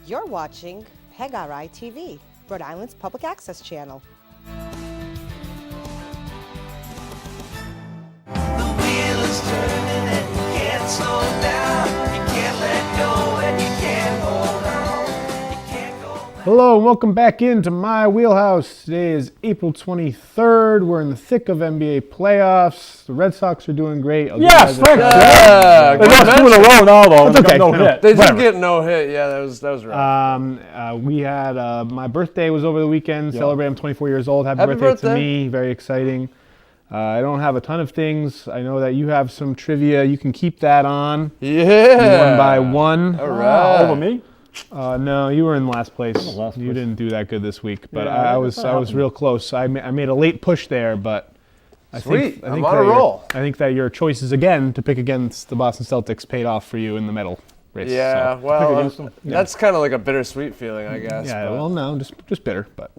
You're watching PHI TV, Rhode Island's public access channel. The wheel is turning and you can't slow down. You can't let go and you can't hold on. You can't go back. Hello and welcome back into My Wheelhouse. Today is April 23rd. We're in the thick of NBA playoffs. The Red Sox are doing great. Yes, thanks. Yeah, They lost 2 in a row now, though. That's okay. No hit. They did Whatever. get no hit. Yeah, that was rough. We had my birthday was over the weekend. Yeah. Celebrating, I'm 24 years old. Happy Happy birthday to birthday. me. Very exciting. I don't have a ton of things. I know that you have some trivia. You can keep that on. Yeah. One by one. All right. Over me? No, you were in last place. last You place. didn't do that good this week, but Yeah, I was real close. I made a late push there, but I Sweet. think I'm that on a roll. I think that your choices again to pick against the Boston Celtics paid off for you in the medal race. Yeah, so. well, against them. that's kind of like a bittersweet feeling, I guess. Yeah, but- well, no, just bitter, but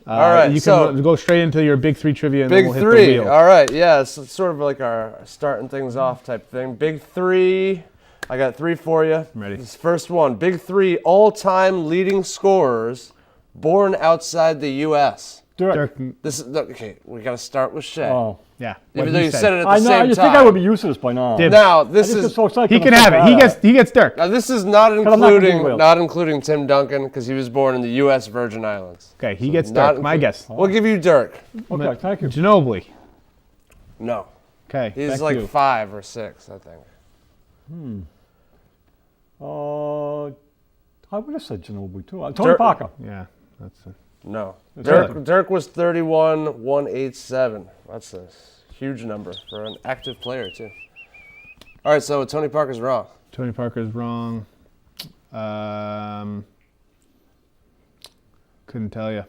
All right, you so can go straight into your big three trivia and then big we'll hit three. the wheel. All right, yeah, so it's sort of like our starting things off type thing. Big three. I got three for you. I'm ready. This first one. Big three all-time leading scorers born outside the U.S. Dirk, This is okay. We got to start with Shea. Oh. yeah. Even what though he you said it at the I know. same I just time. think I would be used to this by now. Dibs. Now I this just is get so excited. He when can I have check it. that out. He gets Dirk. Now this is not I'm not gonna do including well. not including Tim Duncan because he was born in the U.S. Virgin Islands. Okay, he gets not Dirk. My inclu- guess. We'll give you Dirk. Okay, thank you. Ginobili. No, Okay, he's back to like you. 5 or 6, I think. I would have said Ginobili, too. Tony Dirk- Parker. Yeah, that's it. No, Really? Dirk was 31,187. That's a huge number for an active player too. All right, so Tony Parker's wrong. Tony Parker's wrong. Couldn't tell you.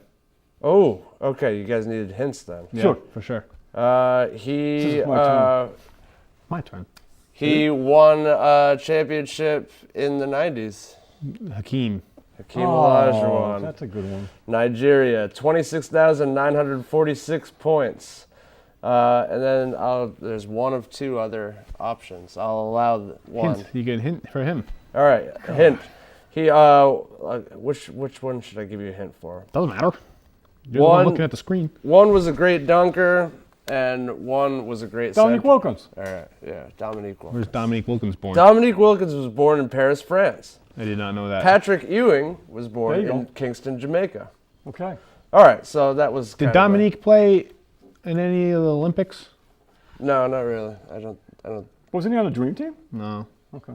Oh, okay. You guys needed hints then. Yeah, Sure. for sure. He This is my turn. My turn. he won a championship in the 90s. Hakeem. Hakeem Olajuwon. Oh, that's a good one. Nigeria, 26,946 points. And then there's one of two other options. I'll allow one. Hint. You get a hint for him. All right, a hint. He which one should I give you a hint for? Doesn't matter. You're the one One- looking at the screen. One was a great dunker, and one was a great Dominique center. Wilkins. All right, yeah, Dominique Wilkins. Where's Dominique Wilkins born? Dominique Wilkins was born in Paris, France. I did not know that. Patrick Ewing was There born you in go. Kingston, Jamaica. Okay. All right, so that was. Did kind of Dominique play in any of the Olympics? no, not really. I don't. Wasn't he on the Dream Team? No. Okay.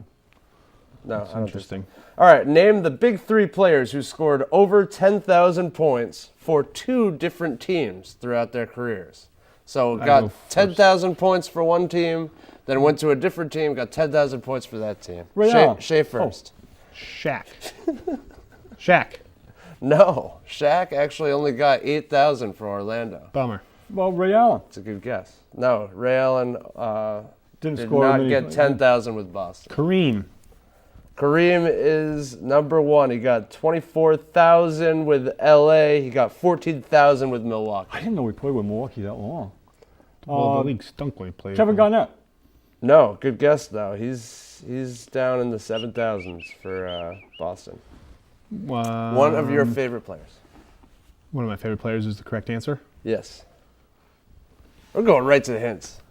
No, I don't think so. Interesting. All right, name the big three players who scored over 10,000 points for two different teams throughout their careers. So I got go first. 10,000 points for one team, then went to a different team, got 10,000 points for that team. Ray Shea, Allen. Shea first. Shaq. Shaq. No, Shaq actually only got 8,000 for Orlando. Bummer. Well, Ray Allen That's a good guess. No, Ray Allen didn't did score. not many- get 10,000 with Boston. Kareem. Kareem is number one. He got 24,000 with LA. He got 14,000 with Milwaukee. I didn't know he played with Milwaukee that long. Well, the league stunk when he played. Kevin Garnett. No, good guess though. He's down in the 7,000s for Boston. One of your favorite players. One of my favorite players is the correct answer. Yes. We're going right to the hints.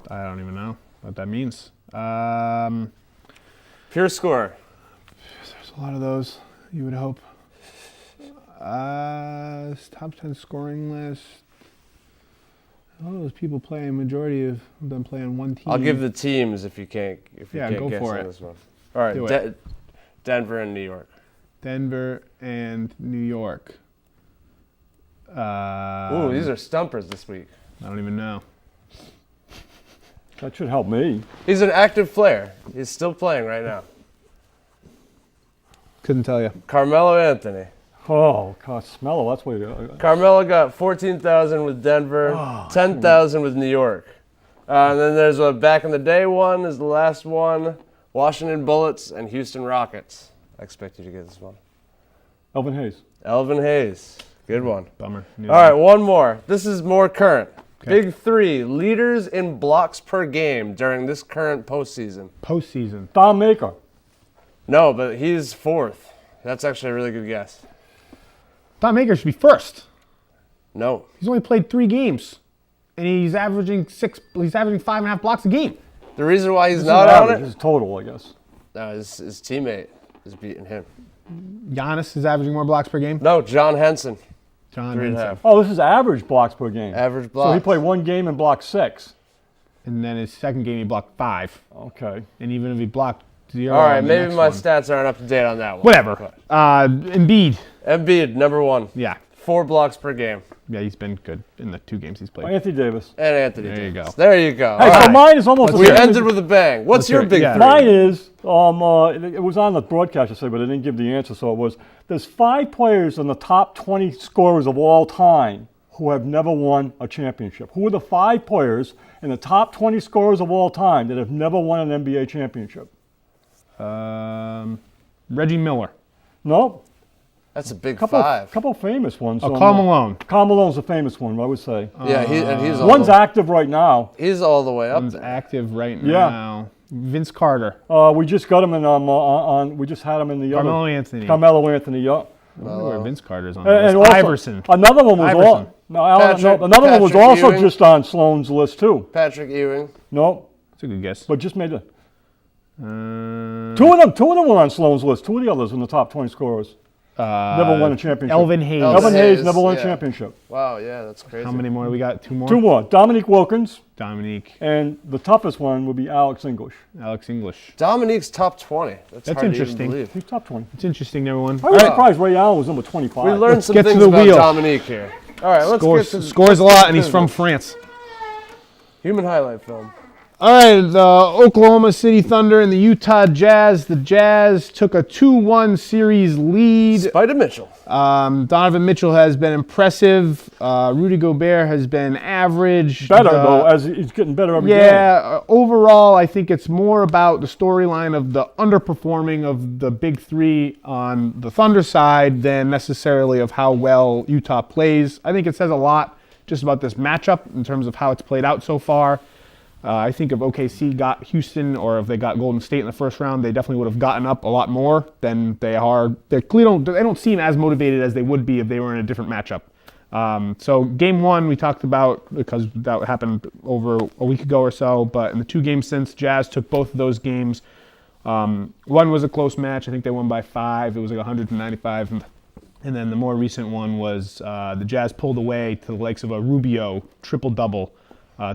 I don't even know what that means. Pure score. There's a lot of those, you would hope. Top 10 scoring list. All those people play, a majority of them play on one team. I'll give the teams if you can't Yeah, can't go guess for on it. this one. All right, Do it. Denver and New York. Denver and New York. Ooh, these are stumpers this week. I don't even know. That should help me. He's an active player. He's still playing right now. Couldn't tell you. Carmelo Anthony. Oh, God, Smello, that's what you Carmelo got 14,000 with Denver, 10,000 with New York. And then there's a back in the day one is the last one. Washington Bullets and Houston Rockets. I expect you to get this one. Elvin Hayes. Elvin Hayes. Good one. Bummer. All right, one more. This is more current. Okay. Big three leaders in blocks per game during this current postseason. Postseason. Don Maker. No, but he's fourth. That's actually a really good guess. Don Maker should be first. No. He's only played 3 games, and he's averaging 5.5 blocks a game. The reason why he's This not is on average. it, This is total, I guess. no, his teammate is beating him. Giannis is averaging more blocks per game. No, John Henson. John 3.5. Henson. Oh, this is average blocks per game. Average So he blocks. played 1 game and blocked 6. And then his second game he blocked 5. Okay. And even if he blocked 0, All right, on the maybe next my one. stats aren't up to date on that one. Whatever. Embiid. Embiid, number 1. Yeah. 4 blocks per game. Yeah, he's been good in the 2 games he's played. Anthony Davis. And Anthony There you Davis. go. There you go. Hey, All so right. mine is almost the We same. ended with a bang. What's Let's your hear it. big Yeah. 3? Mine is, it was on the broadcast, I say, but I didn't give the answer, so it was, there's 5 players in the top 20 scorers of all time who have never won a championship. Who are the 5 players in the top 20 scorers of all time that have never won an NBA championship? Reggie Miller. No, That's a big couple 5. couple famous ones. Karl Malone. Karl Malone's a famous one, I would say. Yeah, he's all One's the, active right now. he's all the way up One's there. active right Yeah. now. Vince Carter. We just got him in we just had him in the Carmelo other. Anthony. Carmelo Anthony, yeah. I wonder where Vince Carter's on the And list. also, Iverson. Another one was Iverson. another one was Patrick also Ewing. just on Sloan's list too. Patrick Ewing. No, That's a good guess. but just made it. Uh, Two of them were on Sloan's list. 2 of the others in the top 20 scorers. Never won a championship. Elvin Hayes. Elvin Hayes Hayes, never won a yeah. championship. Wow, yeah, that's crazy. How many more? We got 2 more? 2 more. Dominique Wilkins, Dominique. and the toughest one would be Alex English. Alex English. Dominique's top 20. That's That's hard interesting. to even believe. He's top 20. It's interesting, everyone. I was surprised Ray Allen was number 25. We learned some get to things the about wheel. Dominique here. All right, let's Scores, get to scores a lot, and he's from France. human highlight film. All right, the Oklahoma City Thunder and the Utah Jazz. The Jazz took a 2-1 series lead. Spider Mitchell. Donovan Mitchell has been impressive. Rudy Gobert has been average. better, though, as he's getting better every game. Yeah, overall, I think it's more about the storyline of the underperforming of the big 3 on the Thunder side than necessarily of how well Utah plays. I think it says a lot just about this matchup in terms of how it's played out so far. I think if OKC got Houston or if they got Golden State in the first round, they definitely would have gotten up a lot more than they are. They don't seem as motivated as they would be if they were in a different matchup. So game 1 we talked about because that happened over a week ago or so. But in the 2 games since, Jazz took both of those games. One was a close match. I think they won by 5. It was like 195. And then the more recent one was the Jazz pulled away to the likes of a Rubio triple-double.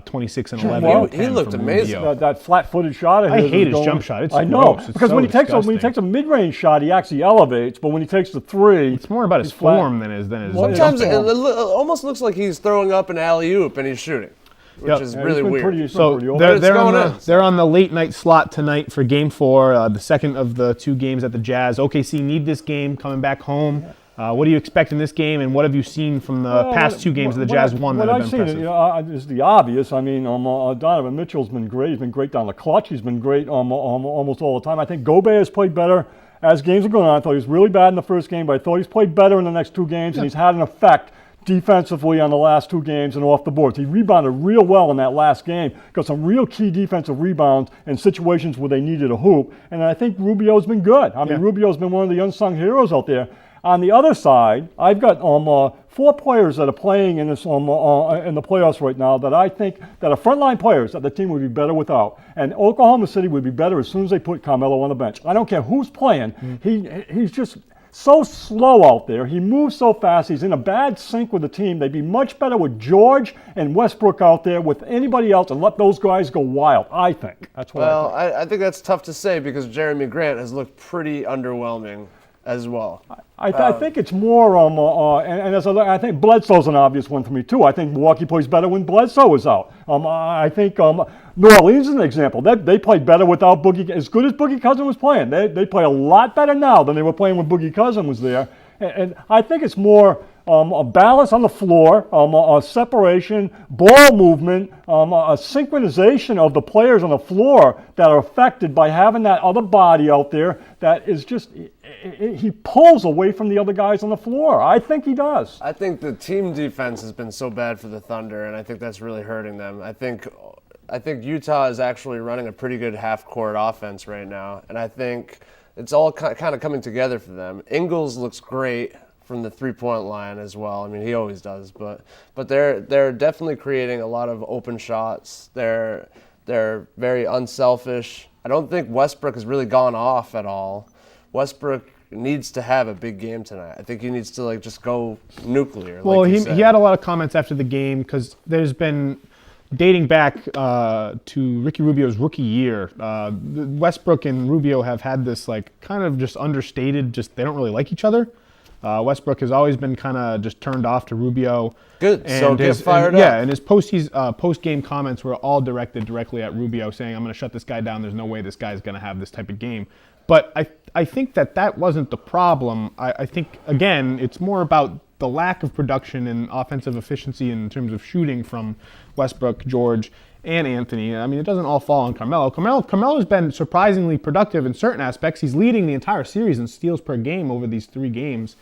26 and 11. Well, and he 10 looked from amazing. Rubio. That flat-footed shot of I his hate is his jump shot. It's I know gross. It's because so when he takes disgusting. a mid-range shot, he actually elevates. But when he takes the 3, It's more about his he's flat. form than his Well, Sometimes yeah. it almost looks like he's throwing up an alley-oop and he's shooting, which Yep. is Yeah, really he's been weird. Pretty, So pretty they're, It's they're, on going the, in. they're on the late night slot tonight for game 4, the second of the 2 games at the Jazz. OKC need this game coming back home. What do you expect in this game, and what have you seen from the past 2 games that the Jazz won that have been I've seen impressive? is the obvious. I mean, Donovan Mitchell's been great. He's been great down the clutch. He's been great almost all the time. I think Gobert has played better as games are going on. I thought he was really bad in the first game, but I thought he's played better in the next 2 games, and he's had an effect defensively on the last 2 games and off the boards. He rebounded real well in that last game, got some real key defensive rebounds in situations where they needed a hoop, and I think Rubio's been good. I mean, Rubio's been one of the unsung heroes out there. On the other side, I've got 4 players that are playing in this in the playoffs right now that I think that are frontline players that the team would be better without. And Oklahoma City would be better as soon as they put Carmelo on the bench. I don't care who's playing. He's just so slow out there. He moves so fast. He's in a bad sync with the team. They'd be much better with George and Westbrook out there with anybody else and let those guys go wild, I think. That's what Well, I think. I think that's tough to say because Jeremy Grant has looked pretty underwhelming as well. I think it's more, and as I think Bledsoe's an obvious one for me too. I think Milwaukee plays better when Bledsoe is out. I think New Orleans is an example. They played better without Boogie. As good as Boogie Cousins was playing, they play a lot better now than they were playing when Boogie Cousins was there. And I think it's more a balance on the floor, a separation, ball movement, a synchronization of the players on the floor that are affected by having that other body out there that is just, he pulls away from the other guys on the floor. I think he does. I think the team defense has been so bad for the Thunder, and I think that's really hurting them. I think Utah is actually running a pretty good half-court offense right now, and I think it's all kind of coming together for them. Ingles looks great from the 3-point line as well. I mean, he always does, but they're definitely creating a lot of open shots. They're very unselfish. I don't think Westbrook has really gone off at all. Westbrook needs to have a big game tonight. I think he needs to just go nuclear. Well, like he had a lot of comments after the game because there's been, dating back to Ricky Rubio's rookie year, Westbrook and Rubio have had this kind of just understated, they don't really like each other. Westbrook has always been kind of just turned off to Rubio. Good, so get fired up. Yeah, and his post-game comments were all directed directly at Rubio, saying, I'm going to shut this guy down. There's no way this guy's going to have this type of game. But I think that wasn't the problem. I think, again, it's more about the lack of production and offensive efficiency in terms of shooting from Westbrook, George, and Anthony. I mean, it doesn't all fall on Carmelo. Carmelo's been surprisingly productive in certain aspects. He's leading the entire series in steals per game over these 3 games.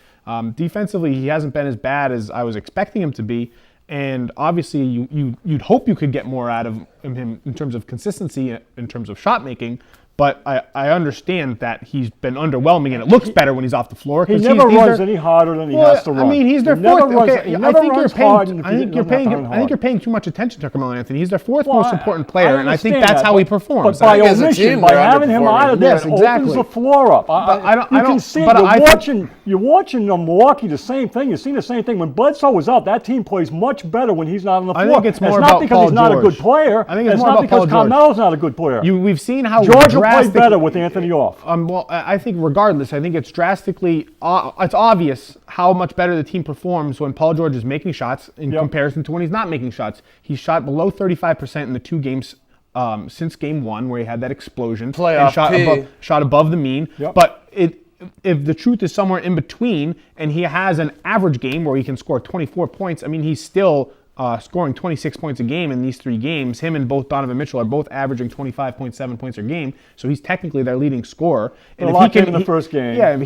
Defensively, he hasn't been as bad as I was expecting him to be. And obviously, you'd hope you could get more out of him in terms of consistency, in terms of shot making. But I understand that he's been underwhelming, and it looks better when he's off the floor. He never runs any harder than he has to run. I mean, he's their fourth. Okay, I think you're paying too much attention to Carmelo Anthony. He's their fourth most important player, and I think that's how he performs. But by omission, by having him out of there, it opens the floor up. You can see you're watching Milwaukee the same thing. You're seeing the same thing. When Bledsoe was out, that team plays much better when he's not on the floor. I think it's more about Paul George. It's not because he's not a good player. I think it's more about Paul George. Carmelo's not a good player. We've seen how George play better with Anthony off. Well, I think regardless, I think it's drastically, it's obvious how much better the team performs when Paul George is making shots in comparison to when he's not making shots. He's shot below 35% in the 2 games since game 1, where he had that explosion. Playoff and shot above the mean. Yep. But if the truth is somewhere in between, and he has an average game where he can score 24 points, I mean, he's still scoring 26 points a game in these 3 games. Him and both Donovan Mitchell are both averaging 25.7 points a game, so he's technically their leading scorer. And a lot came in the first game. Yeah,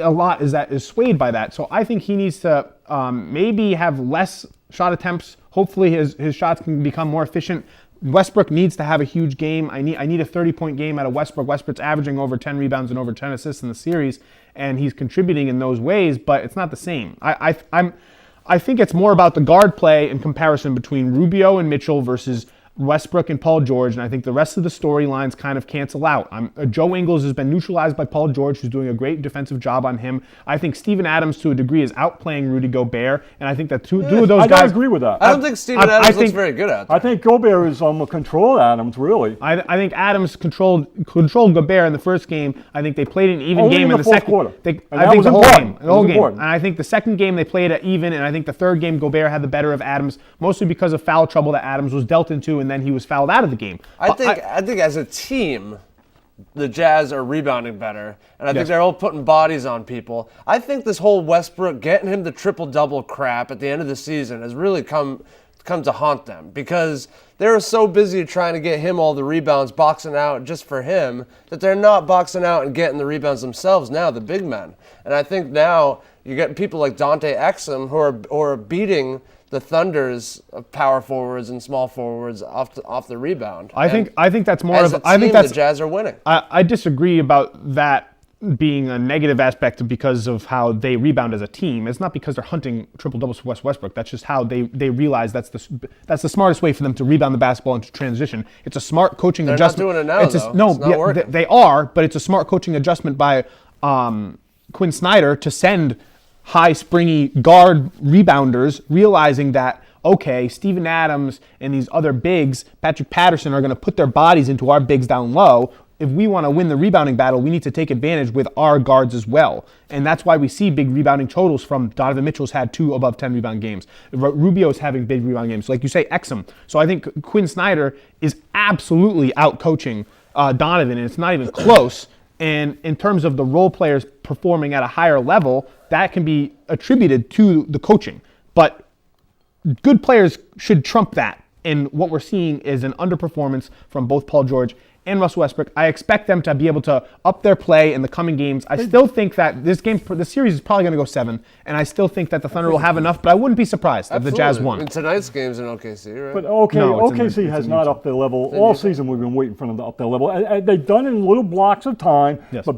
a lot is swayed by that. So I think he needs to maybe have less shot attempts. Hopefully his shots can become more efficient. Westbrook needs to have a huge game. I need a 30-point game out of Westbrook. Westbrook's averaging over 10 rebounds and over 10 assists in the series, and he's contributing in those ways, but it's not the same. I think it's more about the guard play in comparison between Rubio and Mitchell versus Westbrook and Paul George, and I think the rest of the storylines kind of cancel out. Joe Ingles has been neutralized by Paul George, who's doing a great defensive job on him. I think Steven Adams, to a degree, is outplaying Rudy Gobert, and I think that two of those guys... I don't agree with that. I don't think Steven Adams looks very good at that. I think Gobert is control Adams, really. I think Adams controlled Gobert in the first game. I think they played an even game in the second quarter. I think the whole game. And I think the second game they played at even, and I think the third game Gobert had the better of Adams, mostly because of foul trouble that Adams was dealt into, and then he was fouled out of the game. I think as a team, the Jazz are rebounding better, and I think they're all putting bodies on people. I think this whole Westbrook getting him the triple-double crap at the end of the season has really come to haunt them, because they're so busy trying to get him all the rebounds, boxing out just for him, that they're not boxing out and getting the rebounds themselves now, the big men. And I think now you get people like Dante Exum who are beating the Thunder's power forwards and small forwards off the rebound. I think that's more as of. I think the Jazz are winning. I disagree about that being a negative aspect because of how they rebound as a team. It's not because they're hunting triple doubles for Westbrook. That's just how they realize that's the smartest way for them to rebound the basketball into transition. It's a smart coaching adjustment. They're not doing it now, though. No, they are, but it's a smart coaching adjustment by Quinn Snyder to send high springy guard rebounders, realizing that, okay, Steven Adams and these other bigs, Patrick Patterson, are going to put their bodies into our bigs down low. If we want to win the rebounding battle, we need to take advantage with our guards as well. And that's why we see big rebounding totals from Donovan Mitchell's had 2 above 10 rebound games. Rubio's having big rebound games. Like you say, Exum. So I think Quinn Snyder is absolutely out-coaching Donovan, and it's not even close. And in terms of the role players performing at a higher level, that can be attributed to the coaching. But good players should trump that. And what we're seeing is an underperformance from both Paul George and Russell Westbrook. I expect them to be able to up their play in the coming games. I still think that this series is probably going to go 7, and I still think that the Thunder will have enough, but I wouldn't be surprised if the Jazz won. And tonight's game's in OKC, right? But No, OKC has not Utah. upped their level. All season we've been waiting for them to up their level. They've done it in little blocks of time, Yes. but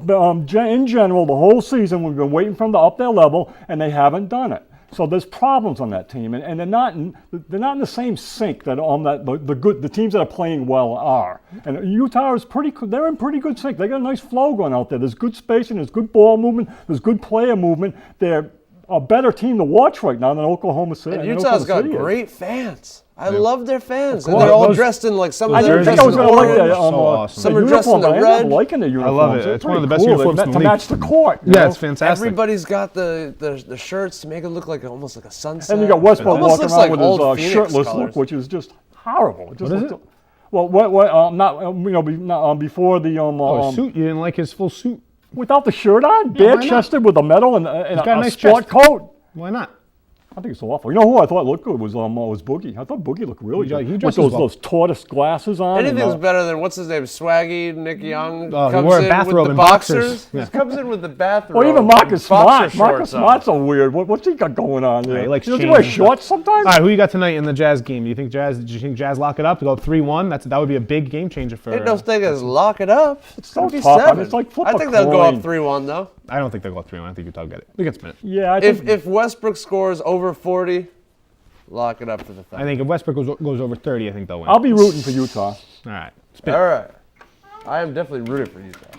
in general, the whole season we've been waiting for them to up their level, and they haven't done it. So there's problems on that team, and they're not in the same sync that the teams that are playing well are. And Utah is they're in pretty good sync. They got a nice flow going out there. There's good spacing, there's good ball movement, there's good player movement. They're a better team to watch right now than Oklahoma City. And Utah's got City is. great fans. I love their fans. And course. they're all Those- dressed in like some I of them didn't are think I was dressed going in to like orange. that. So awesome. Some are the dressed in uniform, the but I ended up red. liking the uniforms. love it. They're It's one of the pretty best cool. uniforms They're in meant the to league. match the court. you Yeah, know? it's fantastic. Everybody's got the shirts to make it look like almost like a sunset. And you got Westbrook Almost walking looks around like with old his Phoenix shirtless colors. look, which is just horrible. It just What is looked- Well, before the Oh, suit? You didn't like his full suit? without the shirt on, Yeah, why bare not? chested with a medal and got a a nice sport chest. coat. Why not? I think it's awful. You know who I thought looked good was Boogie. I thought Boogie looked really He good. With dresses those well. those tortoise glasses on. Anything's and, better than what's his name, Swaggy, Nick Young. Oh, he comes wore a in bathrobe with the and boxers. boxers. Yeah. He comes in with the bathrobe. Well, even Marcus and boxer Smart. Marcus shorts on. Smart's so weird. What's he got going on there? he likes Does he chains wear and shorts sometimes? All right, who you got tonight in the Jazz game? Do you think Jazz lock it up to go 3-1? That would be a big game changer for. Ain't no thing as lock it up. It's so gonna be tough. I mean, 7. it's like flip I a think they'll go coin. up 3-1 though. I don't think they'll go 3-1. I think Utah will get it. We can spin it. Yeah, I think If Westbrook scores over 40, lock it up for the I Thunder. think if Westbrook goes over 30, I think they'll win. I'll be rooting for Utah. All right, spin All it. right. I am definitely rooting for Utah.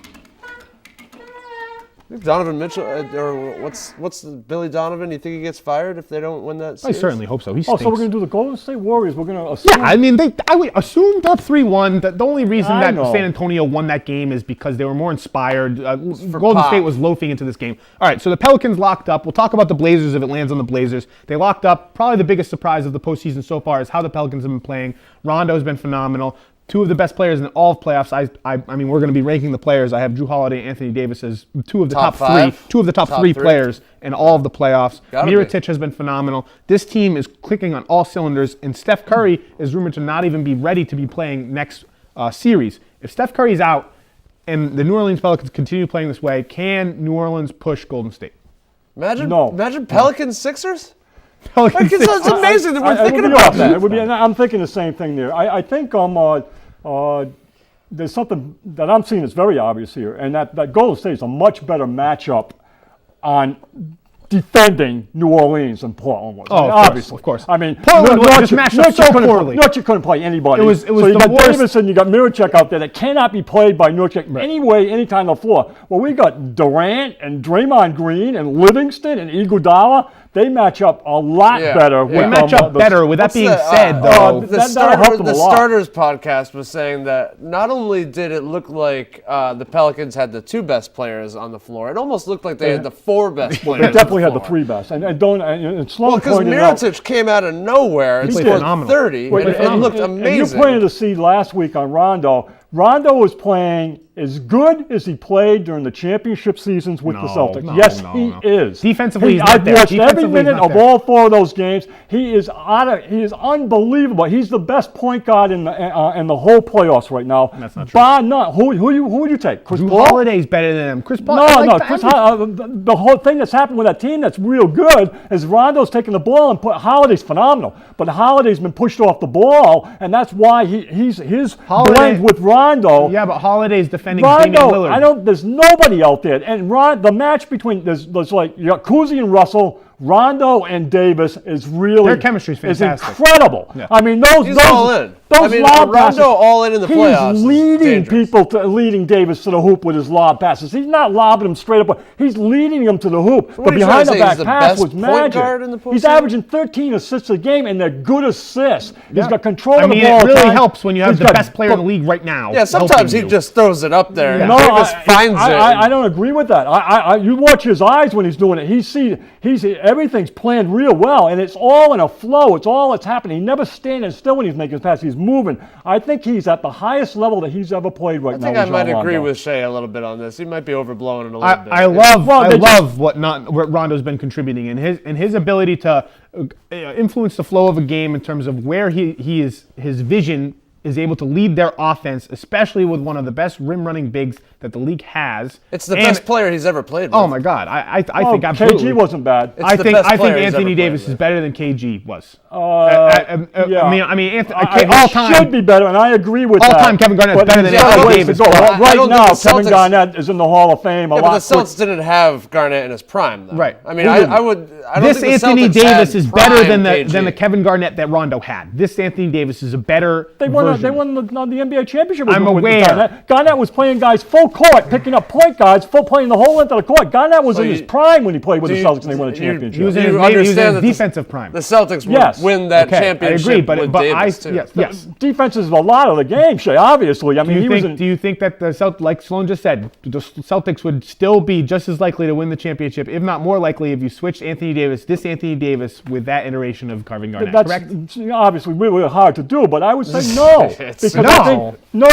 I think Donovan Mitchell, or what's Billy Donovan? You think he gets fired if they don't win that I series? certainly hope so. He Oh, stinks. so we're going to do the Golden State Warriors. We're going to assume. Yeah, I mean, I would assume they're up 3-1. The only reason I that know. San Antonio won that game is because they were more inspired. Golden Pop. State was loafing into this game. All right, so the Pelicans locked up. We'll talk about the Blazers if it lands on the Blazers. They locked up. Probably the biggest surprise of the postseason so far is how the Pelicans have been playing. Rondo has been phenomenal. Two of the best players in all of playoffs. I mean, we're going to be ranking the players. I have Drew Holiday and Anthony Davis as two of the top five? three. Two of the top Top three three? players in all of the playoffs. Gotta be. Mirotic has been phenomenal. This team is clicking on all cylinders, and Steph Curry is rumored to not even be ready to be playing next series. If Steph Curry's out and the New Orleans Pelicans continue playing this way, can New Orleans push Golden State? Imagine Pelicans Sixers. Pelicans Like, it's amazing that we're thinking about that. It would be, and I'm thinking the same thing there. I think there's something that I'm seeing that's very obvious here, and that Golden State is a much better matchup on defending New Orleans than Portland was. Oh, of course, obviously. of course. I mean, Portland just matched up so poorly. Nurkic couldn't play anybody. It was so you the got worst. Davis and you got Mirotic out there that cannot be played by Nurkic anyway, anytime on the floor. Well, we got Durant and Draymond Green and Livingston and Iguodala. They match up a lot better. Yeah. They match up better. With that What's being the, said, though, that'll help them a lot. Starters podcast was saying that not only did it look like the Pelicans had the 2 best players on the floor, it almost looked like they had the 4 best players. They definitely on had the 3 best. And Sloan Well, because pointed out. Mirotic came out of nowhere and played scored phenomenal. 30, and it looked And you amazing. planted the seed last week on Rondo. Rondo was playing as good as he played during the championship seasons with the Celtics. Yes, he is. Defensively, he's not I've there. watched every Defensively, he's minute not of there. all 4 of those games. He is unbelievable. He's the best point guard in the whole playoffs right now. That's not true. Bar none. Who would you take? Chris Drew Paul? Holiday's better than him. Chris Paul. No. The whole thing that's happened with that team that's real good is Rondo's taking the ball and Holiday's phenomenal. But Holiday's been pushed off the ball, and that's why his Holiday- blend with Rondo. Yeah, but Holiday's defending Damian Rondo, Lillard. there's nobody out there. And the match between, there's like, you got Cousy and Russell, Rondo and Davis is really, Their chemistry's fantastic. is incredible. Yeah. I mean, He's all in. Those I mean, lob Rondo passes, all in the playoffs is He's leading dangerous. leading Davis to the hoop with his lob passes. He's not lobbing him straight up. He's leading him to the hoop. what The are you trying behind to the say? back He's the pass best was point magic. guard in the He's postseason? averaging 13 assists a game, and they're good assists. He's got control I of the mean, ball. it all the really time. helps when you have He's the got- best player in the league right now. Yeah, sometimes he helping you. just throws it up there. No, And Davis finds it. I don't agree with that. You watch his eyes when he's doing it. Everything's planned real well, and it's all in a flow. It's all that's happening. He never standing still when he's making his pass. He's moving. I think he's at the highest level that he's ever played right I now. think I with might John agree Rondo. with Shea a little bit on this. He might be overblowing it a little bit. I love Well, they what Rondo's been contributing and his ability to influence the flow of a game in terms of where he is his vision is able to lead their offense, especially with one of the best rim-running bigs that the league has. It's the best player he's ever played with. Oh my God, I think absolutely. KG wasn't bad. It's I the think best player he's Anthony ever Davis played is better than KG was. Yeah. I mean, He all time should be better, and I agree with that. All-time Kevin Garnett's But better than he's got a Anthony ways to Davis. go. I Right don't now, think the Kevin Celtics- Garnett is in the Hall of Fame. Yeah, but the Celtics didn't have Garnett in his prime, though. Right. I mean, Who didn't? I don't This think the Anthony Celtics Davis had is better prime than the KG. Kevin Garnett that Rondo had. This Anthony Davis is a better They won version. the NBA championship. I'm with aware. Garnett. Garnett was playing guys full court, picking up point guards, playing the whole length of the court. Garnett was So in his you- prime when he played with do the you- Celtics and they won a you- championship. He was in You his, maybe he was in understand his that the- defensive prime. The Celtics would Yes. win that Okay, championship I agree, but with but Davis, too. yes. Defense is a lot of the game, Shay, obviously. I mean, Do you think that like Sloan just said, the Celtics would still be just as likely to win the championship, if not more likely, if you switched Anthony Davis with that iteration of Kevin Garnett? that's Correct? obviously really hard to do, but I would say no.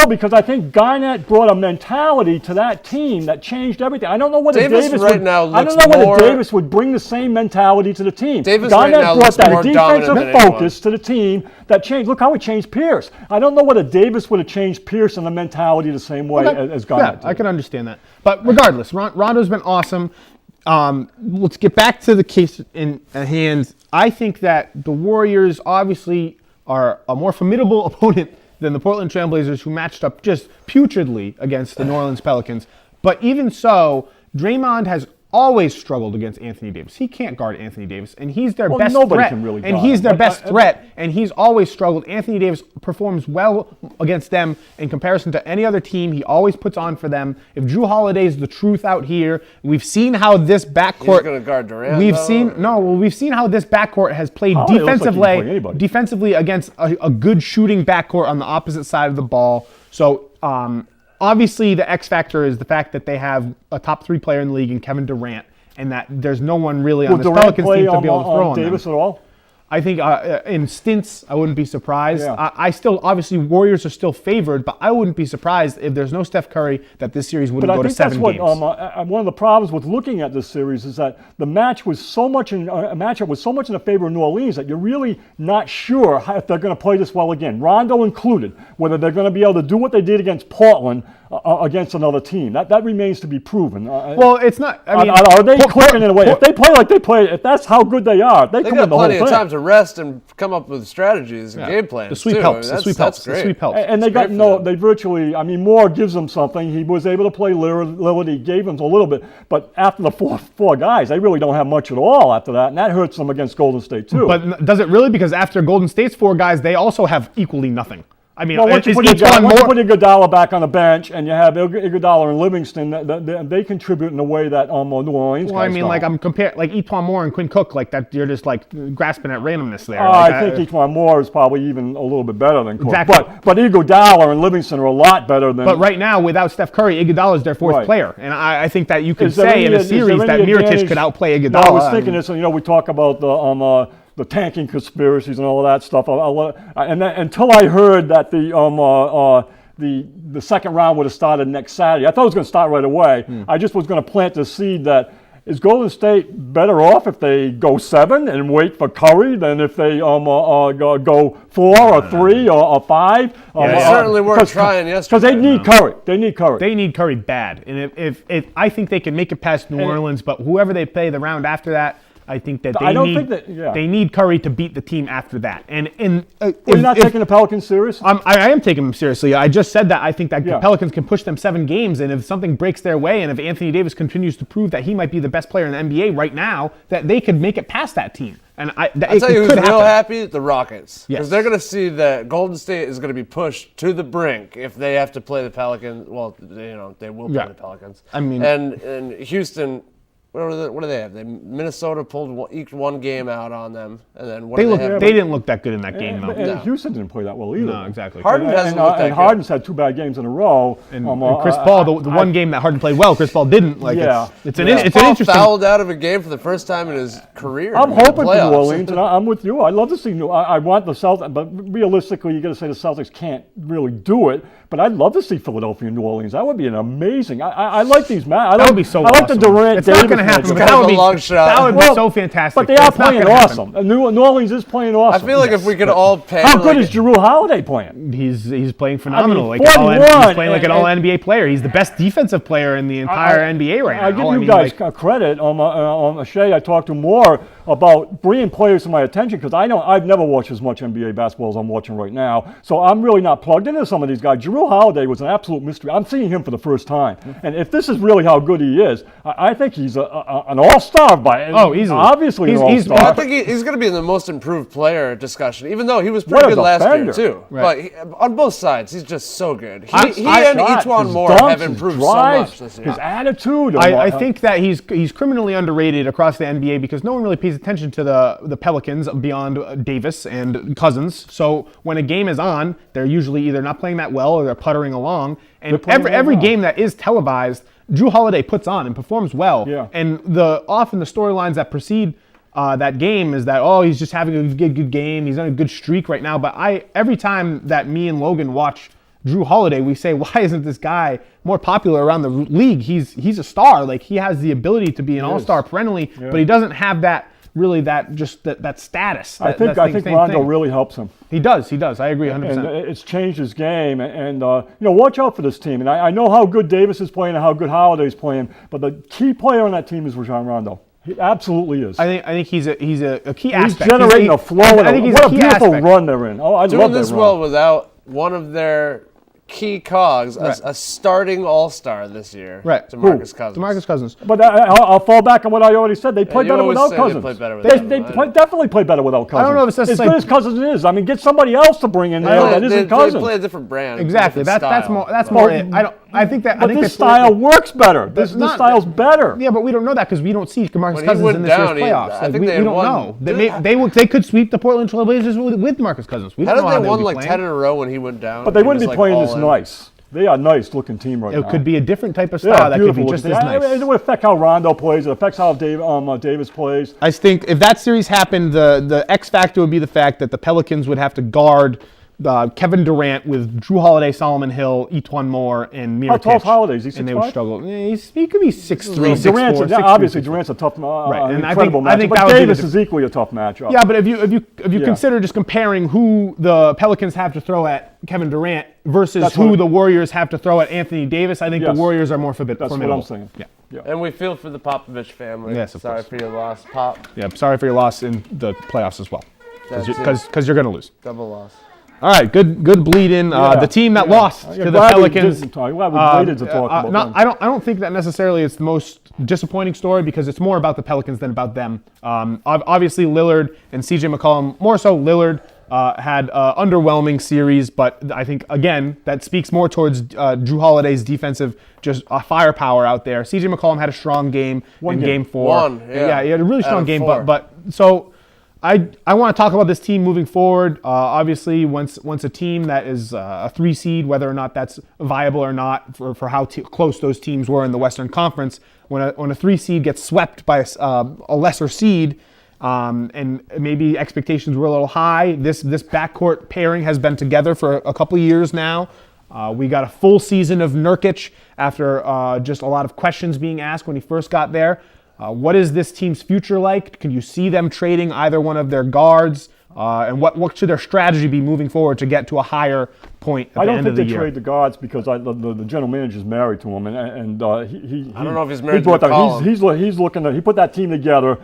Because I think Garnett brought a mentality to that team that changed everything. I don't know whether Davis Davis right would, now I don't looks know whether more- Davis would bring the same mentality to the team. Davis right Garnett now brought looks that more dominant defensive than focus to the team that changed. Look how he changed Pierce. I don't know whether Davis would have changed Pierce in the mentality the same way as Garnett Yeah, I did. can understand that. But regardless, Rondo's been awesome. Let's get back to the case in hand. I think that the Warriors obviously are a more formidable opponent than the Portland Trailblazers, who matched up just putridly against the New Orleans Pelicans. But even so, Draymond has always struggled against Anthony Davis. He can't guard Anthony Davis, and he's their best nobody threat. can really and guard he's him. their But best threat, and he's always struggled. Anthony Davis performs well against them in comparison to any other team. He always puts on for them. If Drew Holiday's the truth out here, we've seen how this backcourt. He's going to guard Durant, We've though? we've seen how this backcourt has played Holiday looks like he can play anybody. defensively against a good shooting backcourt on the opposite side of the ball. So obviously the X factor is the fact that they have a top 3 player in the league in Kevin Durant, and that there's no one really on Will this Durant Pelicans play team to be able to throw on Davis them. at all? I think in stints, I wouldn't be surprised. Yeah. I still, obviously, Warriors are still favored, but I wouldn't be surprised if there's no Steph Curry that this series wouldn't But I go to think that's 7 what games. one of the problems with looking at this series is that the matchup was so much in the favor of New Orleans that you're really not sure if they're going to play this well again, Rondo included, whether they're going to be able to do what they did against Portland against another team. That remains to be proven. Well, it's not. I mean, are they clicking in a way? If they play like they play, if that's how good they are, they They come got in the whole plenty thing. of time to rest and come up with strategies and game plans. the sweep too. helps. I mean, The sweep that's helps. great. The sweep helps. And they It's got great for them. they virtually, Moore gives them something. He was able to play Lillard. He gave them a little bit. But after the four guys, they really don't have much at all after that. And that hurts them against Golden State, too. But does it really? Because after Golden State's 4 guys, they also have equally nothing. I mean, well, once you is put each one more? Iguodala back on the bench and you have Iguodala and Livingston, they contribute in a way that New Orleans Well, I guys mean, don't. like I'm comparing, like Etuan Moore and Quinn Cook, like that. You're just like grasping at randomness there. I think Etuan Moore is probably even a little bit better than Cook. Exactly. But Iguodala and Livingston are a lot better than. But right now, without Steph Curry, Iguodala is their 4th Right. player, and I think that you could Is there say in any- a is there series any that Mirotic advantage- could outplay Iguodala. No, I was thinking this. We talk about the tanking conspiracies and all of that stuff. Until I heard that the second round would have started next Saturday, I thought it was going to start right away. I just was going to plant the seed that is Golden State better off if they go 7 and wait for Curry than if they go 4 or 3 or 5? They certainly weren't trying yesterday. Because they need Curry. They need Curry. They need Curry bad, and if I think they can make it past New Orleans, but whoever they play the round after that, I think that they need Curry to beat the team after that. And You're not taking the Pelicans serious? I am taking them seriously. I just said that I think that the Yeah. Pelicans can push them 7 games, and if something breaks their way, and if Anthony Davis continues to prove that he might be the best player in the NBA right now, that they could make it past that team. And I'll tell you who's real happy, the Rockets. Yes. Because they're going to see that Golden State is going to be pushed to the brink if they have to play the Pelicans. Well, they will play the Pelicans. I mean, and Houston. What do they have? Minnesota pulled each one game out on them, and then what do they have? They didn't look that good in that game, though. And Houston didn't play that well either. No, exactly. Harden hasn't looked that and good. Harden's had 2 bad games in a row. And Chris Paul, the one game that Harden played well, Chris Paul didn't. Like, it's an interesting. Fouled out of a game for the first time in his career. I'm in the hoping for New playoffs. Orleans, and I'm with you. I'd love to see I want the Celtics, but realistically, you got to say the Celtics can't really do it. But I'd love to see Philadelphia and New Orleans. That would be an amazing. I like these matches. That would be so I like awesome. the Durant. It's not going to happen, It's but kind that of would a be long shot. That would be so fantastic. But they are It's not playing gonna happen. awesome. New Orleans is playing awesome. I feel like if we could all pay. How good is Jrue Holiday playing? He's playing phenomenal. I mean, he's 41, playing like an all NBA player. He's the best defensive player in the entire NBA right now. I give you guys credit on Shea. I talked to more about bringing players to my attention because I've never watched as much NBA basketball as I'm watching right now. So I'm really not plugged into some of these guys. Jrue Holiday was an absolute mystery. I'm seeing him for the first time, and if this is really how good he is, I think he's an all-star easily. Obviously an all-star. I think he's going to be in the most improved player discussion, even though he was pretty good last year too. Right. But on both sides, he's just so good. He and Etuan his Moore dunks, have his improved drives, so much this year. His attitude. I think that he's criminally underrated across the NBA because no one really pays attention to the Pelicans beyond Davis and Cousins. So when a game is on, they're usually either not playing that well or they're puttering along. And every game that is televised, Jrue Holiday puts on and performs well. Yeah. And often the storylines that precede that game is that, he's just having a good game. He's on a good streak right now. But every time that me and Logan watch Jrue Holiday, we say, why isn't this guy more popular around the league? He's a star. Like, he has the ability to be an all-star perennially, but he doesn't have that status. I think Rondo really helps him. He does. I agree 100%. And it's changed his game. And watch out for this team. And I know how good Davis is playing and how good Holiday's playing, but the key player on that team is Rajon Rondo. He absolutely is. I think he's a key He's aspect. generating a flow. What a beautiful aspect. run they're in. I Doing love that this run. well without one of their key cogs, Right. a starting all-star this year, Right. DeMarcus Cousins. DeMarcus Cousins. But I'll fall back on what I already said. They play you better always without say they Cousins. play better without They him. definitely play better without Cousins. I don't know if it's as necessarily- good as Cousins is. I mean, get somebody else to bring in there that isn't They Cousins. play a different brand. Exactly. different That's style. more it. I think But this style works better. This style's better. Yeah, but we don't know that because we don't see DeMarcus When he Cousins went in this year's down, playoffs. I Like, think we they don't won- know. They could sweep the Portland Trail Blazers with DeMarcus Cousins. We How don't know did how they won would be like playing. 10 in a row when he went down? But they He wouldn't was, be like, playing all this in. nice. They are a nice-looking team right now. It could be a different type of style Yeah, that could be beautiful. just as nice. It would affect how Rondo plays. It affects how Davis plays. I think if that series happened, the X factor would be the fact that the Pelicans would have to guard Kevin Durant with Jrue Holiday, Solomon Hill, Etuan Moore, and Mirotic. How tall is Holiday? Is he And they would 6'5"? struggle. He could be 6'3", 6'4", Obviously, Durant's a tough, and incredible matchup. I think but that would be Davis the is equally a tough matchup. Yeah, but if you consider just comparing who the Pelicans have to throw at Kevin Durant versus who the Warriors have to throw at Anthony Davis, I think the Warriors are more formidable. That's what I'm saying. Yeah. And we feel for the Popovich family. Yes, of Sorry course. for your loss, Pop. Yeah, sorry for your loss in the playoffs as well, That's because you're going to lose. Double loss. All right, good bleed in. The team that lost to the glad we Pelicans. didn't talk. Glad we waited to talk about them. I don't think that necessarily it's the most disappointing story because it's more about the Pelicans than about them. Obviously, Lillard and CJ McCollum, more so Lillard, had underwhelming series, but I think again that speaks more towards Jrue Holiday's defensive firepower out there. CJ McCollum had a strong game in Game 4. Yeah, he had a really strong game, 4. but so. I want to talk about this team moving forward. Obviously, once a team that is a 3 seed, whether or not that's viable or not for how close those teams were in the Western Conference, when a 3 seed gets swept by a lesser seed, and maybe expectations were a little high. This backcourt pairing has been together for a couple of years now. We got a full season of Nurkic after just a lot of questions being asked when he first got there. What is this team's future like? Can you see them trading either one of their guards? And what should their strategy be moving forward to get to a higher point at the end of the year? I don't think they trade the guards because the general manager's married to him, and he I don't know if he's married to McCollum. He's looking to, he put that team together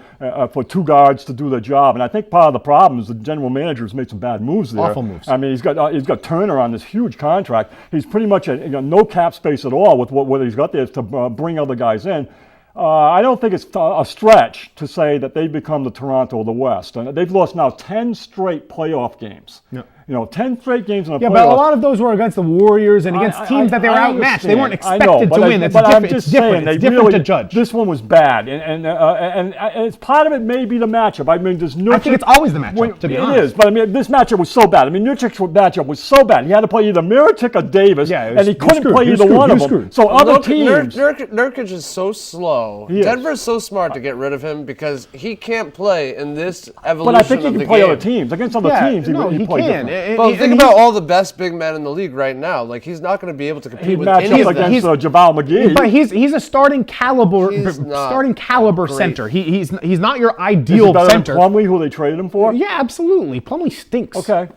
for 2 guards to do their job, and I think part of the problem is the general manager has made some bad moves there. Awful moves. I mean, he's got Turner on this huge contract. He's pretty much no cap space at all with what he's got there to bring other guys in. I don't think it's a stretch to say that they've become the Toronto of the West. And they've lost now 10 straight playoff games. Yeah. 10 straight games in a playoff. Yeah, but a lot of those were against the Warriors and against teams that they were outmatched. They weren't expected to win. It's different. It's different to judge. This one was bad, and it's part of it may be the matchup. I mean, there's no. I think it's always the matchup, to be honest. It is, but I mean, this matchup was so bad. I mean, Nurkic's matchup was so bad. He had to play either Mirotic or Davis, and he couldn't play either one of them. So other teams. Nurkic is so slow. Denver's so smart to get rid of him because he can't play in this evolution. But I think he of can the play game. other teams against other teams. No, he he played can. different. Well, think about all the best big men in the league right now. Like, he's not going to be able to compete He'd with match any up of them. against JaVale McGee. But he's a starting caliber He's not great. center. He's not your Is he ideal better center. than Plumlee, who they traded him for? Yeah, absolutely. Plumlee stinks. Okay.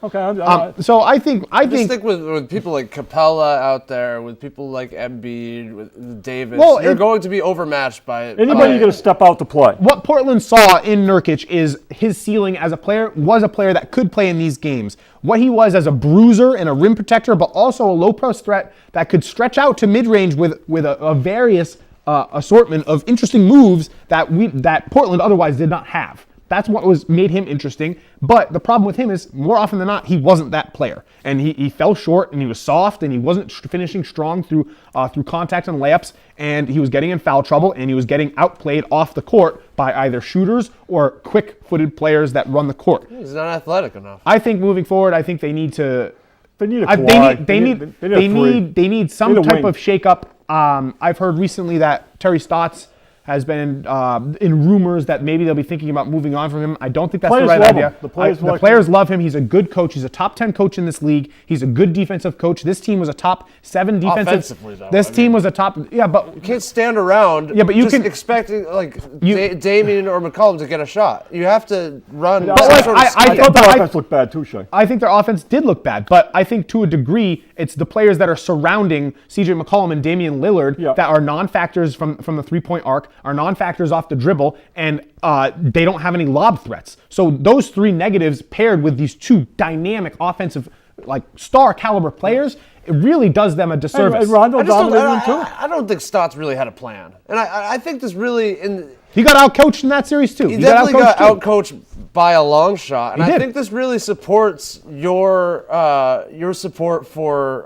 So I think Just think with people like Capella out there, with people like Embiid, with Davis, Well, you're going to be overmatched by it. Anybody going to step out to play? what Portland saw in Nurkic is his ceiling as a player was a player that could play in these games. What he was as a bruiser and a rim protector, but also a low post threat that could stretch out to mid-range with a various assortment of interesting moves that Portland otherwise did not have. That's what made him interesting. But the problem with him is, more often than not, he wasn't that player. And he fell short, and he was soft, and he wasn't finishing strong through contact and layups, and he was getting in foul trouble, and he was getting outplayed off the court by either shooters or quick-footed players that run the court. He's not athletic enough. I think moving forward, I think they need to. They need a Kawhi. They need some They need a type wing. of shakeup. I've heard recently that Terry Stotts has been in rumors that maybe they'll be thinking about moving on from him. I don't think that's the Players right love idea. him. The players The like players love him. He's a good coach. He's a top 10 coach in this league. He's a good defensive coach. This team was a top 7 defensive. Offensively, though, This I team mean- was a top. Yeah, but You can't stand around Yeah, but you just can- expecting Damian or McCollum to get a shot. You have to run some like, sort of I scheme. thought the I- offense looked bad too, Shay. I think their offense did look bad, but I think to a degree, it's the players that are surrounding CJ McCollum and Damian Lillard Yeah. that are non-factors from the three-point arc, are non-factors off the dribble, and they don't have any lob threats. So those three negatives paired with these two dynamic offensive, like star caliber players, it really does them a disservice. And Rondo I just don't, dominated him too. I don't think Stotts really had a plan, and I think this really He got outcoached in that series too. he definitely got too. outcoached by a long shot, and He I did. think this really supports your support for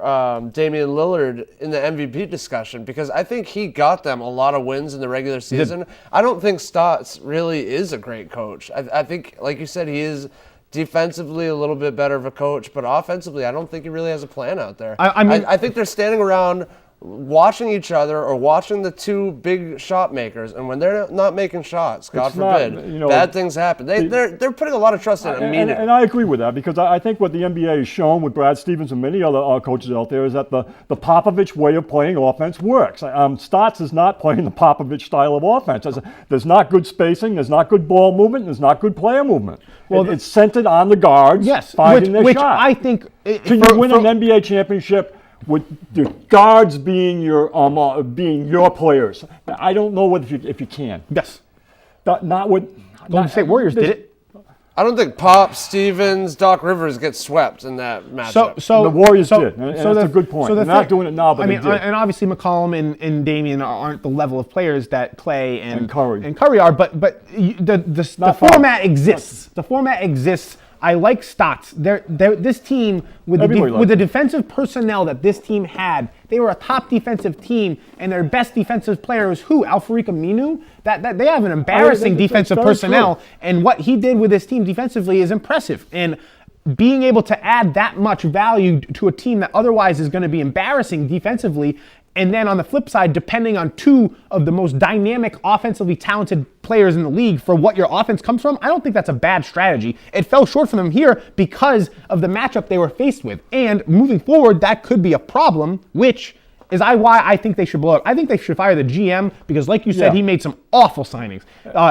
Damian Lillard in the MVP discussion, because I think he got them a lot of wins in the regular season. I don't think Stotts really is a great coach. I think, like you said, he is defensively a little bit better of a coach, but offensively, I don't think he really has a plan out there. I mean- I think they're standing around watching each other or watching the two big shot makers, and when they're not making shots, God It's not, forbid, you know, bad things happen. They're putting a lot of trust in Aminu. And I agree with that, because I think what the NBA has shown with Brad Stevens and many other coaches out there is that the Popovich way of playing offense works. Stotts is not playing the Popovich style of offense. There's not good spacing, there's not good ball movement, there's not good player movement. Well, it's centered on the guards Yes, finding their which shot. I think Can you win an NBA championship with the guards being your players? I don't know if you can. Yes. Not with Golden State Warriors did it. I don't think Pop, Stevens, Doc Rivers get swept in that matchup. So The Warriors did, and that's a good point. They're not doing it now, but I they mean, did. and obviously McCollum and Damian aren't the level of players that Clay and Curry. are, but the Not format exists. The format exists. I like Stotts. This team with Everybody likes the him. defensive personnel that this team had, they were a top defensive team, and their best defensive player was who? Alfred Aminu. That they have an embarrassing that's defensive very personnel, true. and what he did with this team defensively is impressive. And being able to add that much value to a team that otherwise is going to be embarrassing defensively, and then on the flip side, depending on two of the most dynamic, offensively talented players in the league for what your offense comes from, I don't think that's a bad strategy. It fell short for them here because of the matchup they were faced with. And moving forward, that could be a problem, which is why I think they should blow it. I think they should fire the GM because, like you said, Yeah. he made some awful signings.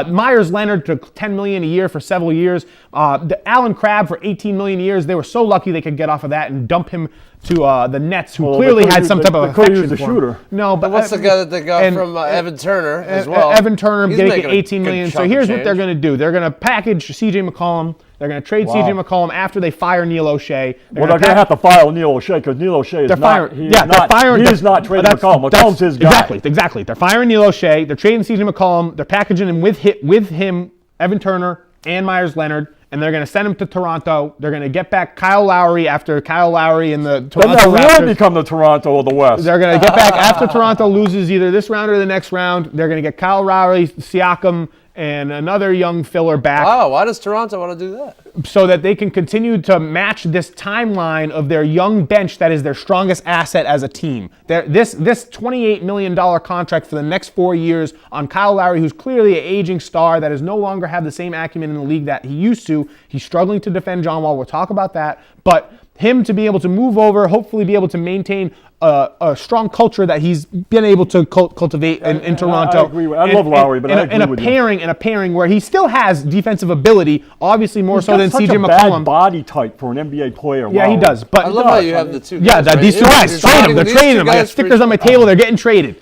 Myers Leonard took $10 million a year for several years. The Alan Crabb for $18 million a year. They were so lucky they could get off of that and dump him to the Nets, who clearly had some type of they could've affection used a for him. shooter. No, but What's the guy that they got and- from Evan Turner as well? Evan Turner He's getting making a $18 good million. So chunk of here's what they're change. going to do. They're going to package CJ McCollum. They're going to trade Wow. CJ McCollum after they fire Neil O'Shea. Well, they're going to have to fire Neil O'Shea because Neil O'Shea is They're not. firing. Yeah, they're firing. He is not trading that's- McCollum. that's- McCollum's his guy. Exactly. They're firing Neil O'Shea. They're trading CJ McCollum. They're packaging him with him, Evan Turner, and Myers Leonard, and they're going to send him to Toronto. They're going to get back Kyle Lowry after Kyle Lowry in the Then Toronto they'll really Raptors. become the Toronto of the West. They're going to get back after Toronto loses either this round or the next round. They're going to get Kyle Lowry, Siakam, and another young filler back. Wow, why does Toronto want to do that? So that they can continue to match this timeline of their young bench that is their strongest asset as a team. This $28 million contract for the next 4 years on Kyle Lowry, who's clearly an aging star that has no longer have the same acumen in the league that he used to. He's struggling to defend John Wall. We'll talk about that. But him to be able to move over, hopefully be able to maintain a strong culture that he's been able to cultivate in Toronto. I agree with, I love Lowry, but I agree with you. And a pairing where he still has defensive ability, obviously more so than Such CJ a McCollum. bad body type for an NBA player. Yeah, wow. he does. But I love how you have the two yeah, guys, right? these two guys, trade them. They're These trading two them. I got guys for stickers each- on my table. They're getting traded.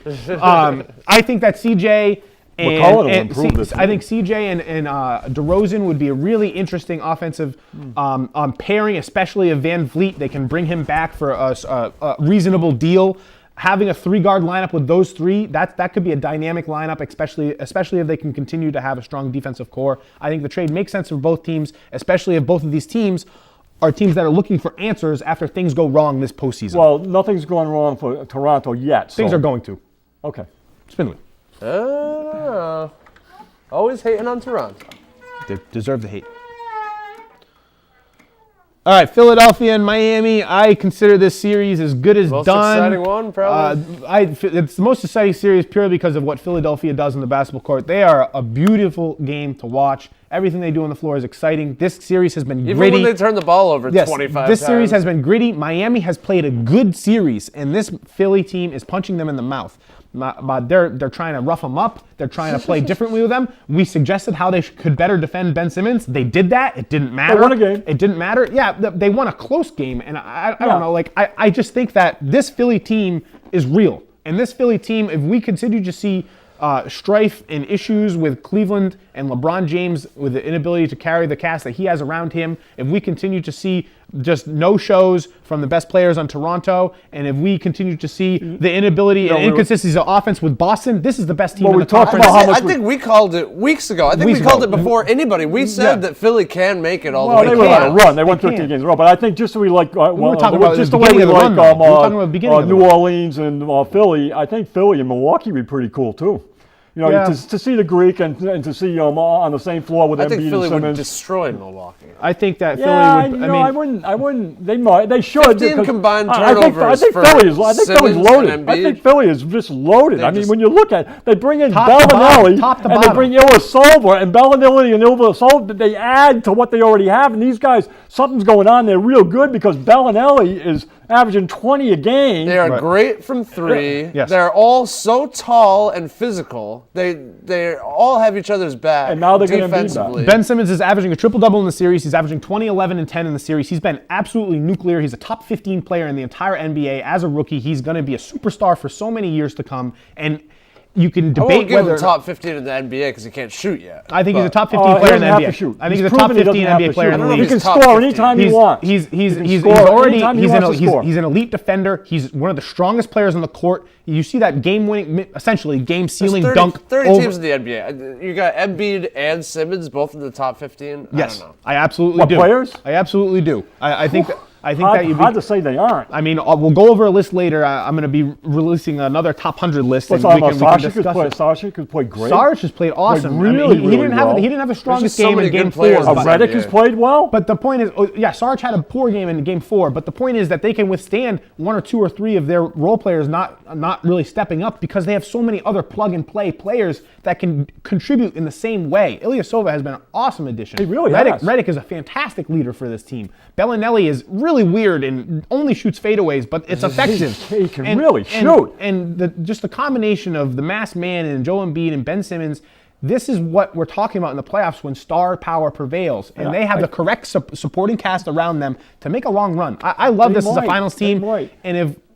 I think that CJ McCollum will and improve this I think CJ and DeRozan would be a really interesting offensive pairing, especially of Van Vliet. They can bring him back for a reasonable deal. Having a 3-guard lineup with those three, that could be a dynamic lineup, especially if they can continue to have a strong defensive core. I think the trade makes sense for both teams, especially if both of these teams are teams that are looking for answers after things go wrong this postseason. Well, nothing's going wrong for Toronto yet. Things so. are going to. Okay. Spindler. Always hating on Toronto. They deserve the hate. All right, Philadelphia and Miami. I consider this series as good as Most done. exciting one, probably. It's the most exciting series purely because of what Philadelphia does on the basketball court. They are a beautiful game to watch. Everything they do on the floor is exciting. This series has been Even gritty. when they turn the ball over Yes, 25 times. this series has been gritty. Miami has played a good series, and this Philly team is punching them in the mouth. They're trying to rough them up. They're trying to play differently with them. We suggested how they could better defend Ben Simmons. They did that. It didn't matter. They won a game. It didn't matter. Yeah, they won a close game, and I don't know. Like I just think that this Philly team is real, and this Philly team, if we continue to see strife and issues with Cleveland and LeBron James with the inability to carry the cast that he has around him, if we continue to see just no-shows from the best players on Toronto, and if we continue to see the inability and inconsistencies of offense with Boston, this is the best team in the talked conference. about how much I think we called it weeks ago. I think Weeks we called ago. it before anybody. We said that Philly can make it all Well, the they way. were on a down. run. They won They 13 can. games in a row. But I think just so we like, were talking about just the the way we beginning of the like run, though. We were talking about the beginning of the New run. Orleans and Philly, I think Philly and Milwaukee would be pretty cool too. You know, Yeah. to see the Greek and to see on the same floor with I Embiid think and Philly would Simmons. destroy Milwaukee. I think that Yeah, Philly would. I wouldn't. They might. They should. 15 because combined I think turnovers Philly's for loaded. Simmons and I think Embiid. Philly is just loaded. I mean, just- when you look at, they bring in Top to bottom, Bellinelli top to and they bottom. bring Ilyasova, and Bellinelli and Ilyasova, they add to what they already have. And these guys, something's going on. They're real good because Bellinelli is averaging 20 a game. They are Right. great from three. Yes. They're all so tall and physical. They all have each other's back. And now they're gonna be defensively. Ben Simmons is averaging a triple-double in the series. He's averaging 20, 11, and 10 in the series. He's been absolutely nuclear. He's a top 15 player in the entire NBA. As a rookie, he's going to be a superstar for so many years to come. And you can I debate won't give whether him top 15 in the NBA because he can't shoot yet. I think he's a But- top 15 He player in doesn't the have NBA. to shoot. I think he's a proven top he doesn't 15 have NBA to player in shoot. the I don't know league. if He can he's top score 15. anytime he wants. He's score already anytime he he's wants to score. an elite defender. He's one of the strongest players on the court. You see that game-winning, essentially There's game-sealing 30, dunk 30 over. teams in the NBA. You got Embiid and Simmons both in the top 15. Yes, I don't know. I absolutely What, do. players? I absolutely do. I think that. I think Hard, that you'd hard be. to say they aren't. I mean, we'll go over a list later. I'm going to be releasing another top 100 list, Let's and talk we about can Sasha. discuss it. Sasha could play great. Sarge has played awesome. I mean, really, he really didn't have well. he didn't have the strongest just so game many in Game good players 4. in But, this Redick has played well. but the point is, Sarge had a poor game in Game 4. But the point is that they can withstand one or two or three of their role players not really stepping up because they have so many other plug-and-play players that can contribute in the same way. Ilyasova has been an awesome addition. He really Redick, has. Redick is a fantastic leader for this team. Bellinelli is really weird and only shoots fadeaways, but it's effective. He can really shoot. And just the combination of the masked man and Joel Embiid and Ben Simmons, this is what we're talking about in the playoffs when star power prevails. And they have the correct supporting cast around them to make a long run. I love this as a finals team.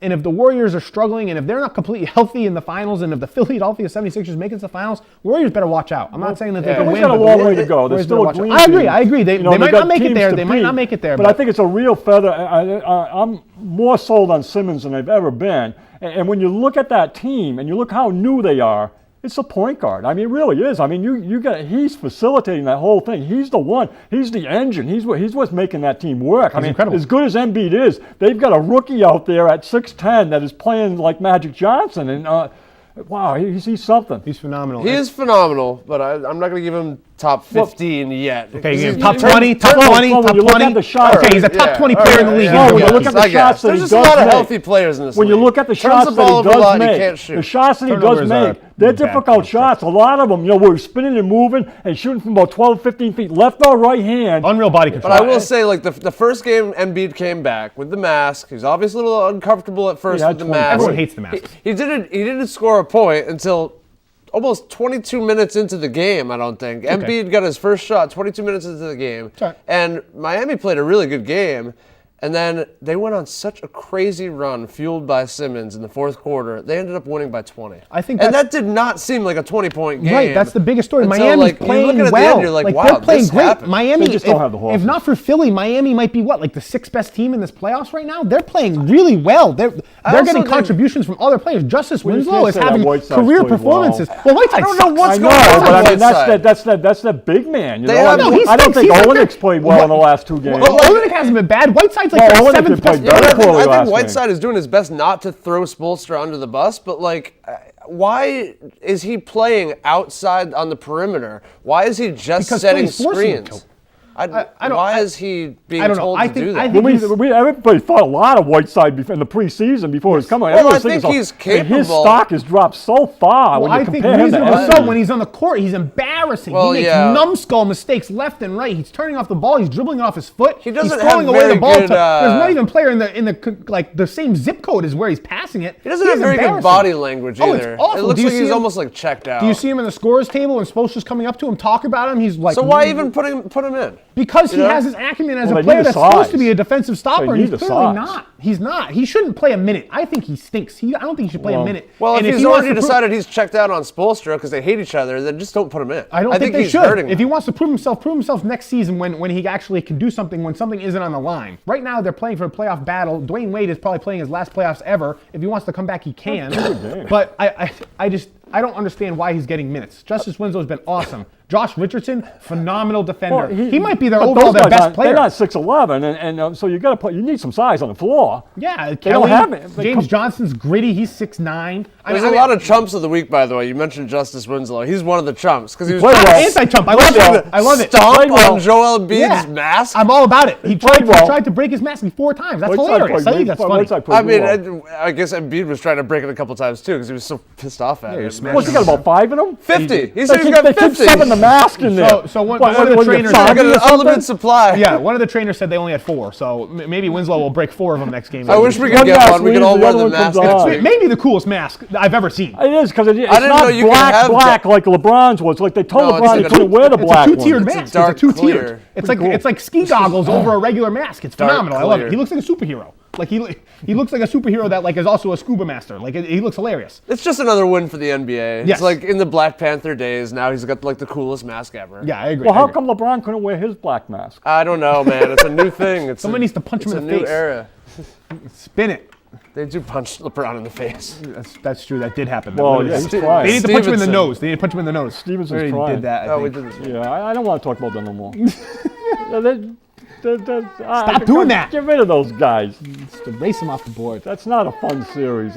And if the Warriors are struggling and if they're not completely healthy in the finals and if the Philadelphia 76ers make it to the finals, Warriors better watch out. I'm not saying that they can We've win. got a but long way to go. Warriors There's still better a watch out. green I agree. team. I agree. They You know, might they've got not make it teams there. to They might beat. not make it there. But I think it's a real feather. I'm more sold on Simmons than they've ever been. And when you look at that team and you look how new they are, it's a point guard. I mean, it really is. I mean, he's facilitating that whole thing. He's the one. He's the engine. He's what's making that team work. I mean, incredible. as good as Embiid is, they've got a rookie out there at 6'10" that is playing like Magic Johnson. And Wow, he's something. He's phenomenal. He is phenomenal, but I'm not going to give him top 15 yet. Okay, Because top he- 20, top 20, when top you look 20. at the shots- Okay, he's a top Yeah, 20 all player in the right, league. yeah, in when you rookies. look at the I guess. shots that There's he just a does lot of make. healthy players in this When you league. look at the Turns shots the that he ball over a does lot and he make, can't shoot. the shots that he does Turnovers are make, they're bad difficult construct. shots. A lot of them, we're spinning and moving and shooting from about 12, 15 feet, left or right hand. Unreal body control. But I will say, like, the first game Embiid came back with the mask. He was obviously a little uncomfortable at first had with the 20 mask. Everyone hates the mask. He didn't score a point until almost 22 minutes into the game, I don't think. Embiid got his first shot 22 minutes into the game. Sorry. And Miami played a really good game. And then they went on such a crazy run, fueled by Simmons in the fourth quarter. They ended up winning by 20. I think and that's- that did not seem like a 20-point game. Right, that's the biggest story. Until, Miami's like, you playing look at the well. end, you're like, wow, they're playing this great. happened. Miami, They just don't have the horses. if not for Philly, Miami might be like the sixth best team in this playoffs right now. They're playing really well. They're also getting think- contributions from other players. Justice Well, you Winslow can't is say that having Whiteside's career played performances. well. Well, Whiteside I don't know sucks. what's I going know, on but I on mean Whiteside. that's the big man. You They know, have- I, No, he I don't stinks. think He's not Olenek's good. played well in the last two games. Well, Olenek hasn't been bad. Whiteside's like Well, the Olenek seventh did play best better player. poorly I last think game. Whiteside is doing his best not to throw Spoelstra under the bus, but like, why is he playing outside on the perimeter? Why is he just Because setting Philly's forcing him screens? to. I don't- why is he being I don't know. told I to think- do I that? think Everybody thought a lot of Whiteside in the preseason before his coming. Well, Everyone I was thinking think he's His capable. stock has dropped so far Well, when you I think compare him to reasonable so Embiid. when he's on the court, he's embarrassing. Well, he makes yeah. numbskull mistakes left and right. He's turning off the ball. He's dribbling it off his foot. He doesn't he's throwing have away the very ball. good, There's not even a player in the same zip code as where he's passing it. He doesn't have very good embarrassing. body language Oh, it's either. awful. It looks Do you like see he's him- almost like checked out. Do you see him in the scorers table and Spoelstra's coming up to him, talk about him? He's like, So why even put him in? Because he You know? has his acumen as Well, a they player need the that's supposed size. to be a defensive stopper, They and he's need the clearly size. not. He's not. He shouldn't play a minute. I think he stinks. I don't think he should play a Well- minute. Well, And if he's he wants already to prove- decided he's checked out on Spoelstra because they hate each other, then just don't put him in. I don't think they he's should. hurting If he them. wants to prove himself next season when he actually can do something when something isn't on the line. Right now they're playing for a playoff battle. Dwayne Wade is probably playing his last playoffs ever. If he wants to come back, he can. But I don't understand why he's getting minutes. Justice Winslow's been awesome. Josh Richardson, phenomenal defender. Well, he might be their but overall those their guys best aren't- player. They're not 6'11", and so you need some size on the floor. Yeah, They Kelly, don't have it. James Johnson's gritty. He's 6'9". There's a lot of chumps of the week, by the way. You mentioned Justice Winslow. He's one of the chumps because he was played trying to well. Anti-chump. I love it. I love it. stomp Played well. on Joel Embiid's mask. I'm all about it. He played well. tried to break his mask 4 times. That's Whiteside hilarious. I played think that's well. funny. Whiteside played I mean, well. I guess Embiid was trying to break it a couple times too because he was so pissed off at it. smashed What's he got, about 5 in them? 50. He said he's They got keep 50. shoving the mask in there. So one What, of the what, trainers- I Tommy got or an something? unlimited supply. Yeah, one of the trainers said they only had 4, so maybe Winslow will break 4 of them next game. I wish we One could get mask one. We could leaves, all the wear other the one comes mask. on. It may be the coolest mask I've ever seen. It is, because it's didn't not know you could have black like LeBron's was. Like they told No, it's LeBron like he a couldn't wear the It's a black two-tiered one. mask. It's dark a two-tiered. clear. It's like ski goggles over a regular mask. It's Dark phenomenal. I love clear. it. He looks like a superhero. Like he looks like a superhero that like is also a scuba master. Like he looks hilarious. It's just another win for the NBA. Yes. It's like in the Black Panther days. Now he's got like the coolest mask ever. Yeah, I agree. Well, I how agree. come LeBron couldn't wear his black mask? I don't know, man. It's a new thing. It's Someone needs to punch him it's in a the new face. era. Spin it? They do punch LeBron in the face. That's true. That did happen. Well, That yeah, was- he's trying. They need to punch him in the Stevenson. nose. They need to punch him in the nose. Stevenson's We already trying. did that. I Oh, we think. did this. Yeah, I don't want to talk about them no more. Stop doing that. Get rid of those guys. Just erase him off the board. That's not a fun series.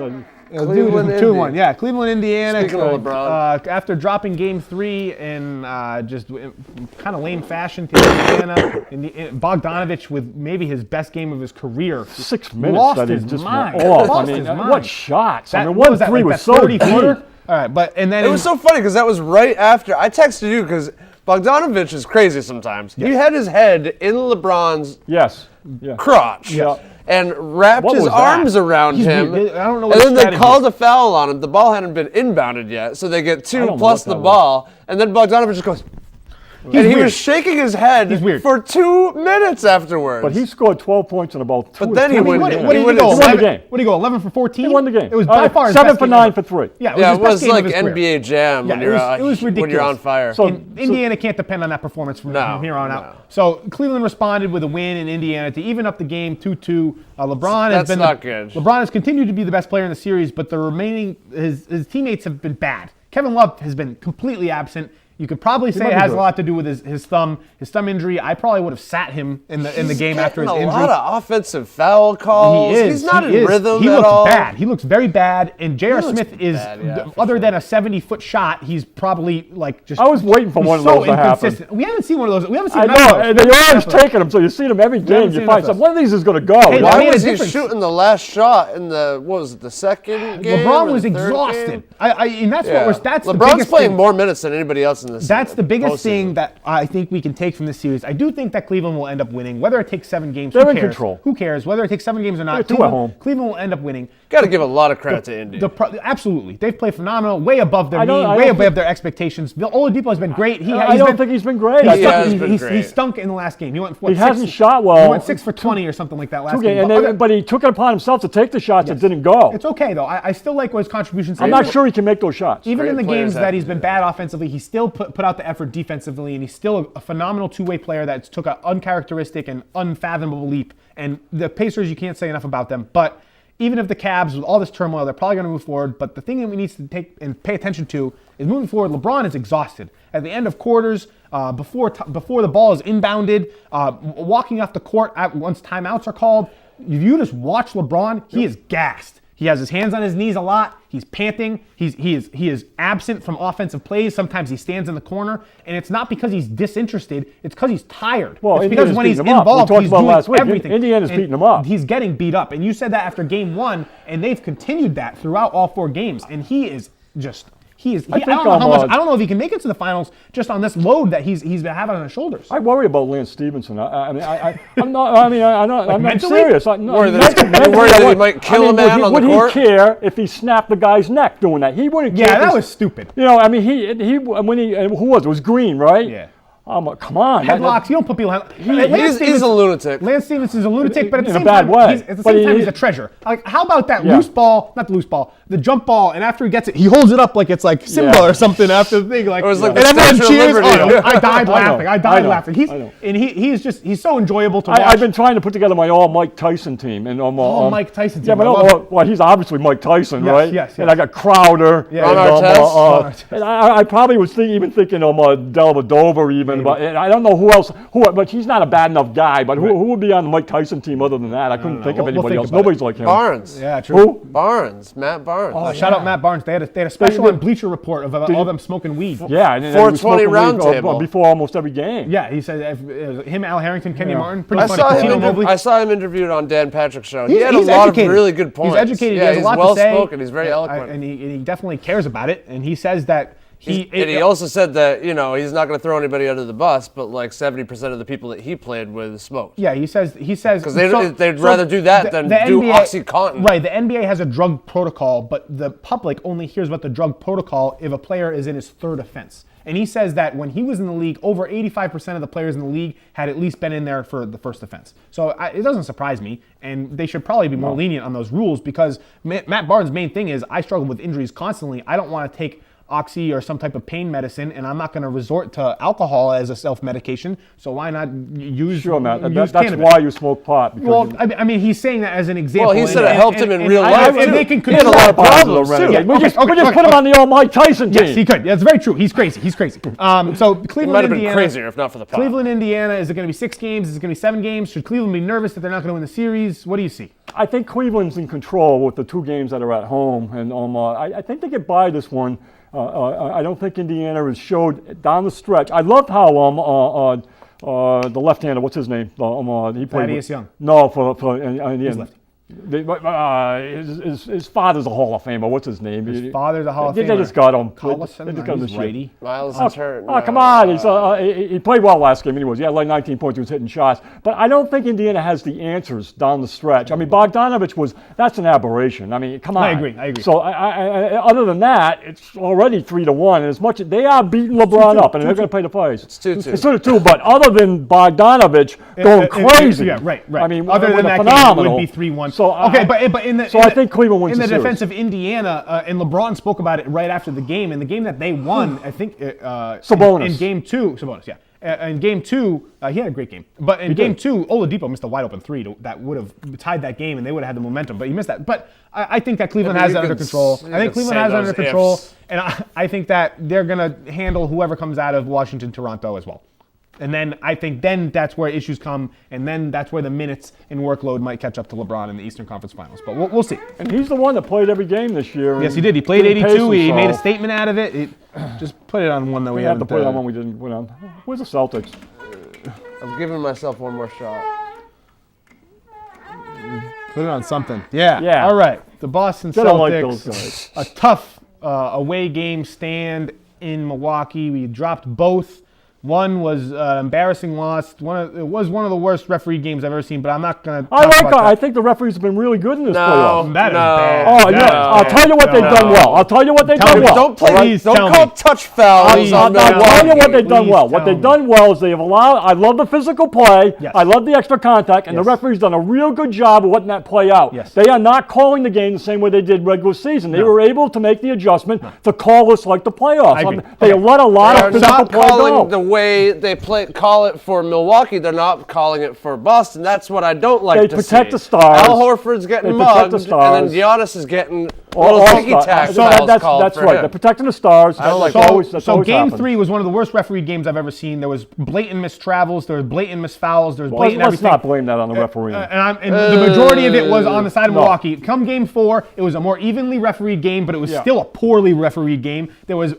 Cleveland, Dude, 2-1. Indy. Yeah, Cleveland, Indiana. Speaking of LeBron. After dropping Game 3 in just kind of lame fashion to Indiana, Bogdanovich with maybe his best game of his career. 6 minutes Lost that he his just mind. went off. Lost I mean, his mind. what shots? I mean, What 1-3 like was that so 30 deep. footer? All right, but and then It was so funny because that was right after I texted you because Bogdanovich is crazy sometimes. He had his head in LeBron's Yes. Yeah. crotch. Yeah. And wrapped What his was that? arms around He's him. weird. I don't know what And his then they strategy called is. a foul on him. The ball hadn't been inbounded yet, so they get I 2 don't know plus what the that ball. And then Bogdanovich just goes. And he weird. was shaking his head He's weird. for 2 minutes afterwards. But he scored 12 points in about 2 But then he or 3 went- what, minutes. what did he won go? the 11, game. What did he go? 11 for 14. He won the game. It was by far his 7 best for game 9 ever. for 3. Yeah, it was yeah, his it best was game of like his career. NBA Jam Yeah, when, you're, it was ridiculous. when you're on fire. So- Indiana can't depend on that performance from here on out. no. So Cleveland responded with a win in Indiana to even up the game 2-2. LeBron has That's been not good. LeBron has continued to be the best player in the series, but the remaining his teammates have been bad. Kevin Love has been completely absent. You could probably say might it be has a good. lot to do with his thumb injury. I probably would have sat him in the game after his Getting injury. a lot of offensive foul calls. He is. He's not he in is. rhythm He at looks all. bad. He looks very bad. And J.R. looks Smith is, bad, yeah, for other than a 70-foot shot, he's probably like just. I was waiting for he's one of so those to happen. inconsistent. We haven't seen one of those. We haven't seen I enough know, of those. and We they're haven't always seen enough of taking them, so you see them every game. haven't You seen find enough of some. One of these is going to go. Hey, you know? that Why made a was he difference. shooting the last shot in the the second game? LeBron or was the third exhausted. game? And that's Yeah. what that's the LeBron's biggest playing thing. more minutes than anybody else in this. That's the biggest postseason. thing that I think we can take from this series. I do think that Cleveland will end up winning. Whether it takes 7 games, They're who in cares? control. Who cares? Whether it takes 7 games or not, They're 2 at home. Cleveland will end up winning. Got to give a lot of credit to Indy. Absolutely. They've played phenomenal, way above their I don't- mean, I way don't above think- their expectations. Oladipo has been great. I don't think he's been great. He has been He great. stunk in the last game. He went, what, He 6 hasn't shot well. He went 6 for 20 or something like that last game. But he took it upon himself to take the shots that didn't go. It's okay, though. I still like what his contributions I'm not sure he can make those shots. Even in the Great players games have that to he's do been that. bad offensively, he still put out the effort defensively, and he's still a phenomenal two-way player that took an uncharacteristic and unfathomable leap. And the Pacers, you can't say enough about them. But even if the Cavs, with all this turmoil, they're probably going to move forward. But the thing that we need to take and pay attention to is moving forward. LeBron is exhausted. At the end of quarters, before the ball is inbounded, walking off the court once timeouts are called, if you just watch LeBron, he is gassed. He has his hands on his knees a lot. He's panting. He is absent from offensive plays. Sometimes he stands in the corner, and it's not because he's disinterested. It's because he's tired. Well, it's because Indiana's when he's beating him up. We involved, talked he's about doing last week. everything. Indiana's And beating him up. He's getting beat up, and you said that after game 1, and they've continued that throughout all 4 games. And he is just. I don't know how much. I don't know if he can make it to the finals just on this load that he's been having on his shoulders. I worry about Lance Stevenson. I'm not mentally? serious. Worried that he might kill a man on the court? Would he care if he snapped the guy's neck doing that? He wouldn't care. Yeah, if that he- was stupid. You know, I mean, who was it? It was Green, right? Yeah. Come on. Headlocks. You don't put people. He's a lunatic. Lance Stevenson's a lunatic, but at the In a same bad time, way. at the But same time, he- he's a treasure. Like, how about that Yeah. loose ball? Not the loose ball, the jump ball, and after he gets it, he holds it up like it's like Simba Yeah. or something after the thing. Like, It was like and the everyone Statue of cheers. Liberty. Oh, I died laughing. I I died know. laughing. I know. He's so enjoyable to watch. I've been trying to put together my all Mike Tyson team. And Mike Tyson team. Yeah, but I love well, he's obviously Mike Tyson, Yes, right? yes, And yes. I got Crowder. Yeah. Ron and, Artest. and I probably was even thinking Dellavedova even. But I don't know who else. But he's not a bad enough guy. But who would be on the Mike Tyson team other than that? I couldn't think of We'll anybody think else. about Nobody's it. like him. Barnes. Yeah, true. Who? Barnes. Matt Barnes. Shout out Matt Barnes. They had a special on Bleacher Report of all them smoking weed. Yeah, and then 420 he was smoking weed, round table. before almost every game. Yeah, he said him, Al Harrington, Kenny Yeah. Martin, pretty I funny. saw, Patino Mobley. I saw him interviewed on Dan Patrick's show. He He's- had he's a lot educated. of really good points. He's educated. Yeah, he has he's a lot well to say. spoken. He's very eloquent. And he definitely cares about it. And he says that And he also said that, he's not going to throw anybody under the bus, but like 70% of the people that he played with smoked. Yeah, he says Because they'd rather do that than do OxyContin. Right, the NBA has a drug protocol, but the public only hears about the drug protocol if a player is in his 3rd offense. And he says that when he was in the league, over 85% of the players in the league had at least been in there for the 1st offense. So it doesn't surprise me, and they should probably be more lenient on those rules because Matt Barnes' main thing is I struggle with injuries constantly. I don't want to take Oxy or some type of pain medicine, and I'm not going to resort to alcohol as a self-medication. So why not use Sure, Matt. use That's cannabis? why you smoke pot. Because Well, you, I mean, he's saying that as an example. Well, he said it helped him in real life, And too. they can He had a lot of problems, too. Yeah, we just put him on the old Mike Tyson team. Yes, he could. That's very true. He's crazy. He's crazy. So He Cleveland, might have been Indiana. crazier if not for the pot. Cleveland, Indiana. Is it going to be 6 games? Is it going to be 7 games? Should Cleveland be nervous that they're not going to win the series? What do you see? I think Cleveland's in control with the 2 games that are at home, and I think they get by this one. I don't think Indiana has showed down the stretch. I loved how the left-hander, what's his name? He played Thaddeus Young. No, for Indiana. lefty. His father's a Hall of Famer. What's his name? His father's a Hall of They Famer. just got him. Collison? They just No, got him he's this righty. year. Miles is hurt. Oh, come on. He played well last game anyways. He had like 19 points. He was hitting shots. But I don't think Indiana has the answers down the stretch. I mean, Bogdanovich that's an aberration. I mean, come on. I agree. So other than that, it's already 3-1. And as much as they are beating LeBron up, and they're going to pay the price. It's 2-2. It's 2-2. But other than Bogdanovich going crazy. Yeah, right. I mean, other than that phenomenal. game, it would be 3-1. So okay, but in the So I think Cleveland wins in the the series. defense of Indiana, and LeBron spoke about it right after the game. In the game that they won, I think Sabonis. in game 2, Sabonis, yeah. In game 2, he had a great game. But in game 2, Oladipo missed a wide open 3 that would have tied that game, and they would have had the momentum. But he missed that. But I think that Cleveland has that under control. I think Cleveland has it under control, and I think that they're going to handle whoever comes out of Washington, Toronto as well. And then I think that's where issues come, and then that's where the minutes and workload might catch up to LeBron in the Eastern Conference Finals. But we'll see. And he's the one that played every game this year. Yes, he did. He played 82. He made a statement out of it. Just put it on one that we have haven't to put it on one we didn't put on. Where's the Celtics? I'm giving myself one more shot. Put it on something. Yeah. Yeah. All right. The Boston I don't like those Celtics. guys. A tough away game stand in Milwaukee. We dropped both. One was embarrassing loss. It was one of the worst referee games I've ever seen, but I'm not going to talk about that. I think the referees have been really good in this playoff. That is bad. Oh, That no. is I'll bad. tell you what they've done well. I'll tell you what they've Tell done me. well. Don't play. Please Don't tell call me. touch fouls Please on tell me. I'll tell you what they've done Please well. What tell they've me. done well is they have allowed. I love the physical play. Yes. I love the extra contact, and the Yes. referee's done a real good job of letting that play out. Yes. They are not calling the game the same way they did regular season. They No. were able to make the adjustment to call us like the playoffs. I agree. They Okay. let a lot They're of physical not play calling go. the way they call it for Milwaukee. They're not calling it for Boston. That's what I don't like They to protect see. the stars. Al Horford's getting They protect mugged, the and stars. then Giannis is getting All little stars. ticky-tack So fouls that's called for right. him. They're protecting the stars. I don't like That's that. always, that's So always game happened. 3 was one of the worst referee games I've ever seen. There was blatant missed travels. There was blatant missed fouls. There was blatant Let's everything. not blame that on the referee. And the majority of it was on the side of No. Milwaukee. Come game 4, it was a more evenly refereed game, but it was Yeah. still a poorly refereed game. There was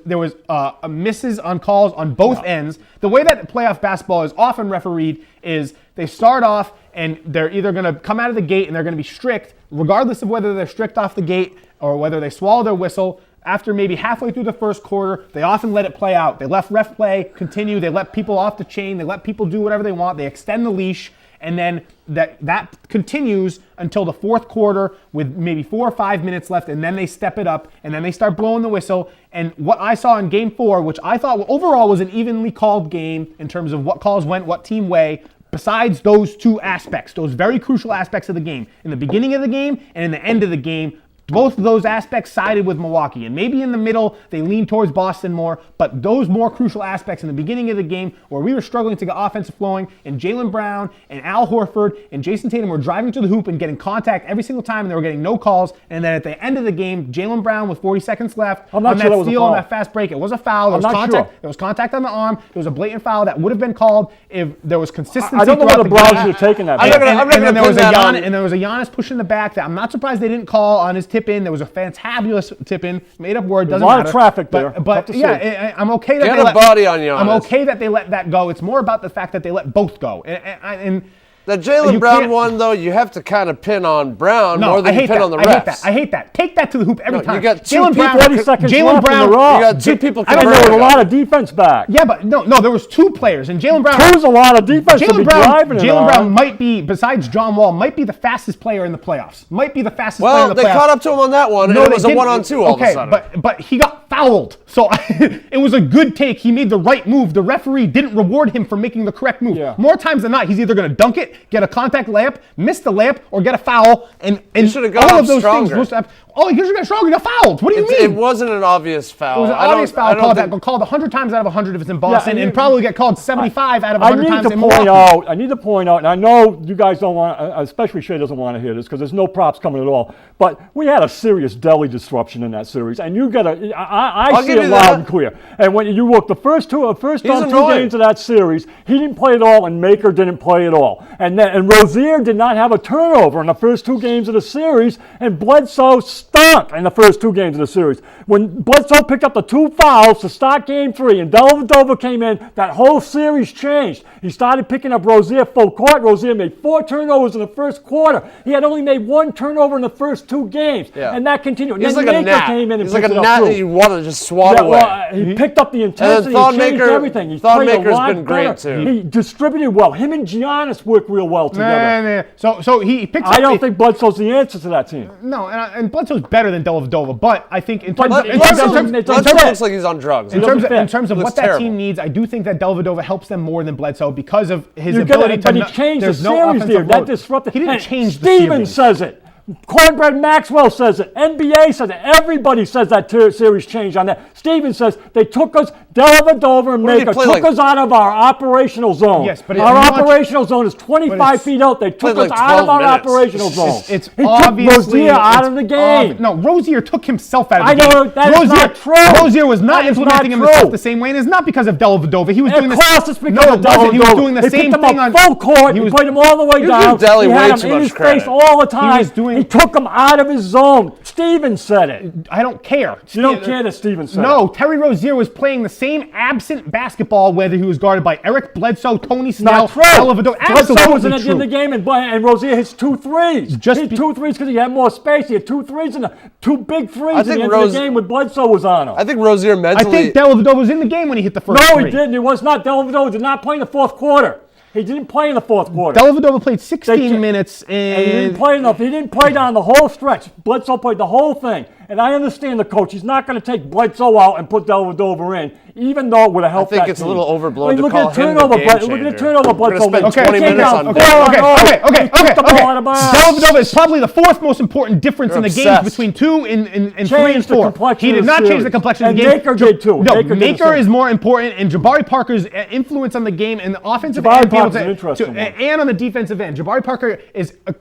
misses on calls on both ends. The way that playoff basketball is often refereed is they start off and they're either going to come out of the gate and they're going to be strict, regardless of whether they're strict off the gate or whether they swallow their whistle. After maybe halfway through the first quarter, they often let it play out. They let ref play continue. They let people off the chain. They let people do whatever they want. They extend the leash. And then that continues until the fourth quarter with maybe 4 or 5 minutes left, and then they step it up, and then they start blowing the whistle. And what I saw in Game 4, which I thought overall was an evenly called game in terms of what calls went, what team way, besides those two aspects, those very crucial aspects of the game, in the beginning of the game and in the end of the game, both of those aspects sided with Milwaukee. And maybe in the middle, they lean towards Boston more. But those more crucial aspects in the beginning of the game where we were struggling to get offensive flowing, and Jaylen Brown and Al Horford and Jason Tatum were driving to the hoop and getting contact every single time, and they were getting no calls. And then at the end of the game, Jaylen Brown with 40 seconds left I'm not on sure that that was a steal foul. and that fast break. It was a foul. There was I'm not contact. sure. There was contact on the arm. There was a blatant foul that would have been called if there was consistency. I don't know throughout whether the Brown game. should have taken that. I'm not gonna- And I'm not then gonna there was pin a that on- and there was a Giannis push in the back that I'm not surprised they didn't call on his tip in. There was a fantabulous tip in, made up word, There's doesn't a lot matter. of traffic there. But Tough to yeah, see. I'm okay that Get they a let, body on Giannis. I'm okay that they let that go. It's more about the fact that they let both go. And The Jaylen you Brown can't- one, though, you have to kind of pin on Brown no, more I than you hate pin that. on the I refs. hate that. I hate that. Take that to the hoop every No, time. you got two Jaylen people- Brown, 40 seconds Jaylen left in Brown, the row. You got two people I mean, converting. there was a lot of defense back. Yeah, but no, there was two players, and Jaylen Brown. Two's a lot of defense to be driving it Jaylen on. Brown might be, besides John Wall, might be the fastest player in the playoffs. Might be the fastest player in Well, the they playoffs. caught up to him on that one, and it was a didn't. 1-on-2 all of a sudden. But he got fouled. So it was a good take. He made the right move. The referee didn't reward him for making the correct move. Yeah. More times than not, he's either going to dunk it, get a contact layup, miss the layup, or get a foul. And should have gone all up of those stronger. things. You should have got stronger. You got fouled. What do you It mean? wasn't an obvious foul. It was an I obvious don't- foul I don't called think- that called 100 times out of 100 if it's in Boston, and and you- probably get called 75 out of I 100 need times to in point Milwaukee. out, and I know you guys don't want, especially Shea doesn't want to hear this because there's no props coming at all, but we had a serious Delhi disruption in that series, and you got to, I I'll see give it you loud that. and clear. And when you look, the first two annoying. games of that series, he didn't play at all, and Maker didn't play at all. And Rozier did not have a turnover in the first two games of the series, and Bledsoe stunk in the first two games of the series. When Bledsoe picked up the two fouls to start game 3 and Dellavedova came in, that whole series changed. He started picking up Rozier full court. Rozier made 4 turnovers in the first quarter. He had only made 1 turnover in the first 2 games. Yeah. And that continued. He's then like a Maker gnat. came in and He's like a picked it up gnat too. that you want to just swat Yeah, away. well, he picked up the intensity, he changed Thon-Maker- everything. He Thon-Maker's played a lot been great, better. too. He distributed well. Him and Giannis work real well together. So he picks up I don't think Bledsoe's the answer to that team. No, and Bledsoe's better than Dellavedova, but I think in terms But of Bledsoe Bledsoe- looks like he's on drugs. in doesn't terms of Looks what that terrible. team needs, I do think that Dellavedova helps them more than Bledsoe because of his You gotta- ability to. but he not- changed the there's no series offensive there. That load. disrupted. He didn't and change the Stevens series. says it. Cornbread Maxwell says it. NBA says it. Everybody says that series changed on that. Stevens says they took us Dellavedova and What did he Maker play, took like- us out of our operational zone. Yes, but our it's not- operational zone is 25 feet out. They took played us like out of 12 our minutes. operational zone. It's he obviously took Rozier out it's of the game. No, Rozier took himself out of I the game. know, that is not true. Rozier was not That is implementing not himself true. the same way, and it's not because of Dellavedova. He was Of doing the course it's because no, of it wasn't. He was Dellavedova. doing the He same picked him thing up on full court. He He was played him all the way You down. give Delly he had way him too in much his credit. face all the time. was doing- He took him out of his zone. Steven said it. I don't care. You don't care that Steven said No, it. Terry Rozier was playing the same absent basketball whether he was guarded by Eric Bledsoe, Tony Snell, Not true. Dellavedova. Bledsoe was in Absolutely at the end of the true. game, and Rozier hits 2 threes. Just he hit be- 2 threes because he had more space. He had 2 threes and 2 big threes I at the think end of Rose- the game when Bledsoe was on him. I think Rozier I mentally. think Dellavedova was in the game when he hit the first No, three. he didn't. He was not. Dellavedova did not play in the fourth quarter. He didn't play in the fourth quarter. Dellavedova played 16 They- minutes And he didn't and play enough. He didn't play down the whole stretch. Bledsoe played the whole thing. And I understand the coach. He's not going to take Bledsoe out and put Dellavedova in, even though it would have helped think that it's a team. little overblown to look call at the him the turnover. game Look at the changer. turnover We're gonna Bledsoe spend made. 20 He came minutes down on 4 that. on 0. Okay. He took the ball out of bounds. Dellavedova is probably the fourth most important difference You're in the obsessed. games between 2 and 3 and Changed the 4. complexion He did of the not change series. the complexion of And the game. Maker did too. No, Maker did the Maker same. is more important, and Jabari Parker's influence on the game and the offensive Jabari end, be able Parker's an interesting one. and on the defensive end. Jabari Parker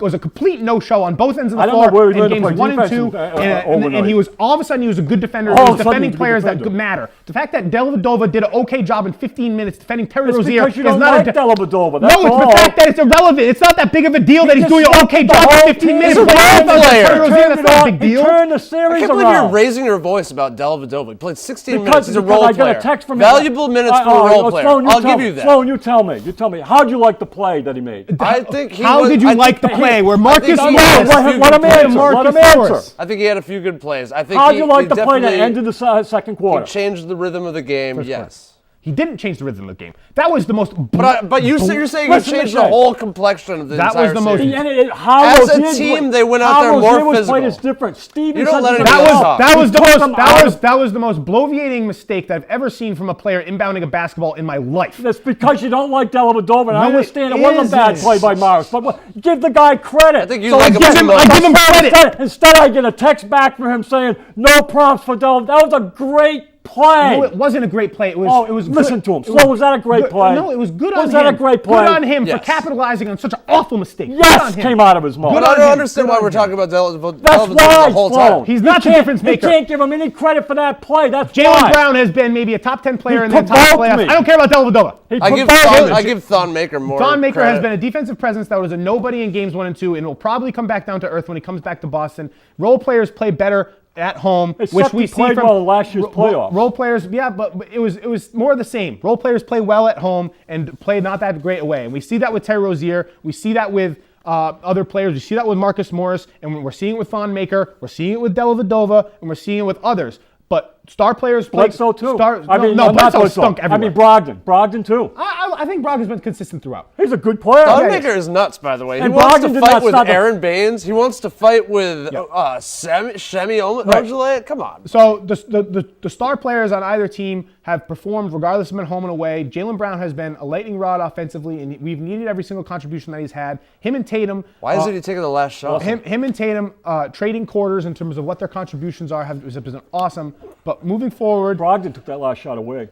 was a complete no-show on both ends of the I don't floor know where he in learned to games play 1 and defense 2, and overnight. he was all of a sudden he was a good defender. All He of was a sudden defending he was a good players that defender. could matter. The fact that Dellavedova did an okay job in 15 minutes defending Terry It's Rozier because you is don't not like a Dellavedova. That's no, it's all. the fact that it's irrelevant. It's not that big of a deal that he's doing an okay job in 15 minutes. He's a playing role player. Terry Rozier, that's not a big He deal. turned the I series can't believe you're around. raising your voice about Dellavedova. He played 16 minutes. Because He's a role I player. got a text from him. Valuable minutes for a role player. Sloan, I'll give you that. Sloan, you tell me. You tell me. How'd you like the play that he made? I think he How was- did you I like the think- play where I Marcus think he Morris? had a few Let good him plays. answer. Let him answer. I think he had a few good plays. I think How'd he, you like he the play that definitely- ended the second He quarter? changed the rhythm of the game. Yes. He didn't change the rhythm of the game. That was the most. But you're saying he Listen to changed me. the whole complexion of the That entire was the most- series. How As a Rozier team, played- they went out how there more Rozier was played physical. is different. Steven You don't said let this anybody himself. else talk. That was He the took most. them That out was of- that was the most bloviating mistake that I've ever seen from a player inbounding a basketball in my life. That's because you don't like Dellavedova, and I No, it understand it wasn't a bad isn't. play by Morris. But give the guy credit. I think you like him I too much. give him credit. Instead, I get a text back from him saying, "No prompts for Dellavedova." That was a great play. No, it wasn't a great play. It was. Oh, it was. listen good. to him. It was Sloan, was that a great good- play? No, it was good on him. Was that a great play? Good on him for Yes. capitalizing on such an awful mistake. Good Yes, on him. came out of his mouth. But Good I on don't him. understand Good why on we're him. talking about Dellavedova That's why, the whole Sloan. time. He's not the You can't- difference maker. You can't give him any credit for that play. That's why. Jalen Brown has been maybe a top 10 player in the entire provoked playoffs. me. I don't care about Dellavedova. He I give provoked Thon Maker more. Thon Maker credit. has been a defensive presence that was a nobody in games 1 and 2, and will probably come back down to earth when he comes back to Boston. Role players play better at home, Except which he we see played from well in last year's playoffs. Role players, yeah, but it was more of the same. Role players play well at home and play not that great away, and we see that with Terry Rozier. We see that with other players. We see that with Marcus Morris, and we're seeing it with Thon Maker. We're seeing it with Dellavedova, and we're seeing it with others. But star players play. Bledsoe too. No, Bledsoe stunk everywhere. I mean Brogdon. Brogdon too. I think Brogdon's been consistent throughout. He's a good player. Thon Yeah, Maker is nuts, by the way. He And wants Brogdon to did fight not with stop the- Aaron Baines. He wants to fight with Shemi Ojale. Come on. So the star players on either team have performed regardless of being home and away. Jalen Brown has been a lightning rod offensively, and we've needed every single contribution that he's had. Him and Tatum. Why isn't he taking the last shot? Him and Tatum trading quarters in terms of what their contributions are have been awesome. But moving forward, Brogdon took that last shot away.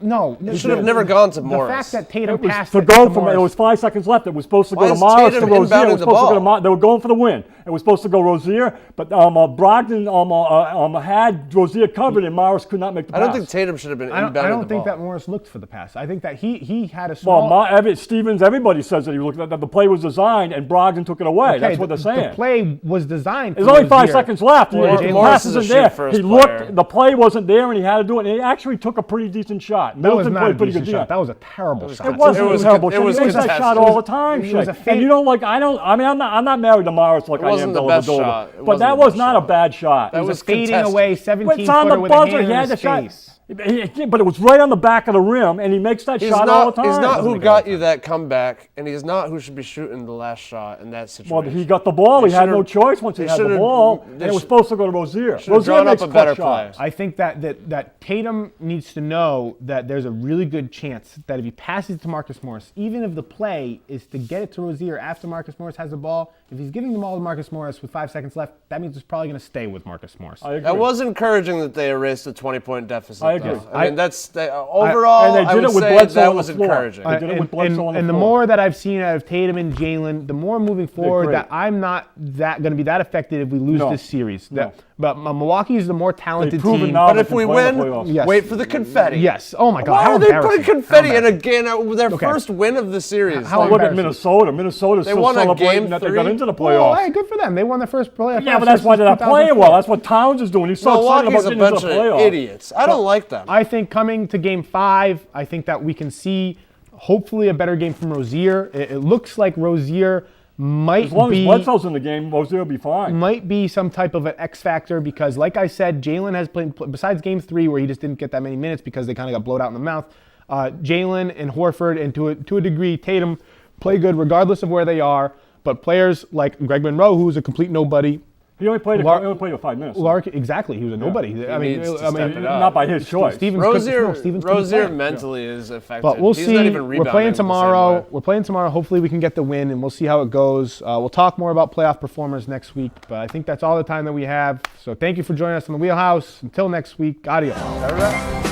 no. He should have never gone to The Morris. fact that Tatum It was passed to it go to from it Morris. was 5 seconds left. It was supposed to Why go to is Morris to Tatum Rozier. It inbounding was the supposed to go to ball? They were going for the win. It was supposed to go Rozier, but Brogdon had Rozier covered, and Morris could not make the pass. I don't think Tatum should have been I inbounding don't the think ball. that Morris looked for the pass. I think that he had a small. Stevens, everybody says that he looked that the play was designed and Brogdon took it away. Okay, That's what they're saying. The play was designed. There's for only 5 Rozier. seconds left. Well, The Morris pass is a isn't there. shoot-first He player. looked. The play wasn't there, and he had to do it. And he actually took a pretty decent shot. That was Middleton not a played pretty decent good shot. defense. That was a terrible shot. It wasn't It was terrible. it shot. was He makes that contested. shot all the time. It was Shaq. a fake- And you don't like. I mean, I'm not married to Morris like I am wasn't the best Dellavedova. shot. It But wasn't that the was best not a shot. bad shot. That It was was a fading contested. away It's 17 on the footer with a buzzer. hand He in had the his shot. face. But it was right on the back of the rim, and he makes that He's shot all not, the time. he's not who got you that comeback, and he's not who should be shooting the last shot in that situation. Well, he got the ball. He had no should've- choice once he they had the should've- ball, they and it was should- supposed to go to Rozier. should've drawn up makes a better clutch shots. I think that Tatum needs to know that there's a really good chance that if he passes it to Marcus Morris, even if the play is to get it to Rozier after Marcus Morris has the ball, if he's giving the ball to Marcus Morris with 5 seconds left, that means it's probably going to stay with Marcus Morris. I agree. That was encouraging that they erased a 20-point deficit. I agree. I mean, overall, and they I did would it with say Bledsoe that on was the floor. encouraging. They did it with Bledsoe on the and the floor. more that I've seen out of Tatum and Jalen, the more moving forward great. that I'm not that going to be that affected if we lose No. this series. No. But Milwaukee is the more talented They've proven team. now But they if can we play in the win, playoffs. Yes. wait for the confetti. Yes. Oh my God. Why how are they putting embarrassing. confetti How in embarrassing. again their Okay. first win of the series? How Look at embarrassing. Minnesota. Minnesota's They still won a celebrating game that they got 3. into the Well, playoffs. hey, good for them. They won their first playoff. Yeah, but that's why they're not playing well. That's what Towns is doing. He's so excited Milwaukee's about a getting into bunch the of playoffs. idiots. I don't like them. I think coming to Game 5, I think that we can see hopefully a better game from Rozier. It looks like Rozier might As long as be Bledsoe's in the game, Rozier will be fine. might be some type of an X factor because, like I said, Jalen has played besides Game 3 where he just didn't get that many minutes because they kind of got blowed out in the mouth. Jalen and Horford and to a degree Tatum play good regardless of where they are. But players like Greg Monroe, who's a complete nobody. He only played Lar- he only played 5 minutes. Exactly, he was a nobody. needs to step it up. Not by his choice. Stevens Rozier Stevens couldn't Rozier play. mentally is affected. But we'll He's see. Not even We're rebounding playing the same tomorrow. way. We're playing tomorrow. Hopefully, we can get the win, and we'll see how it goes. We'll talk more about playoff performers next week. But I think that's all the time that we have. So thank you for joining us on the Wheelhouse. Until next week, adios. All right.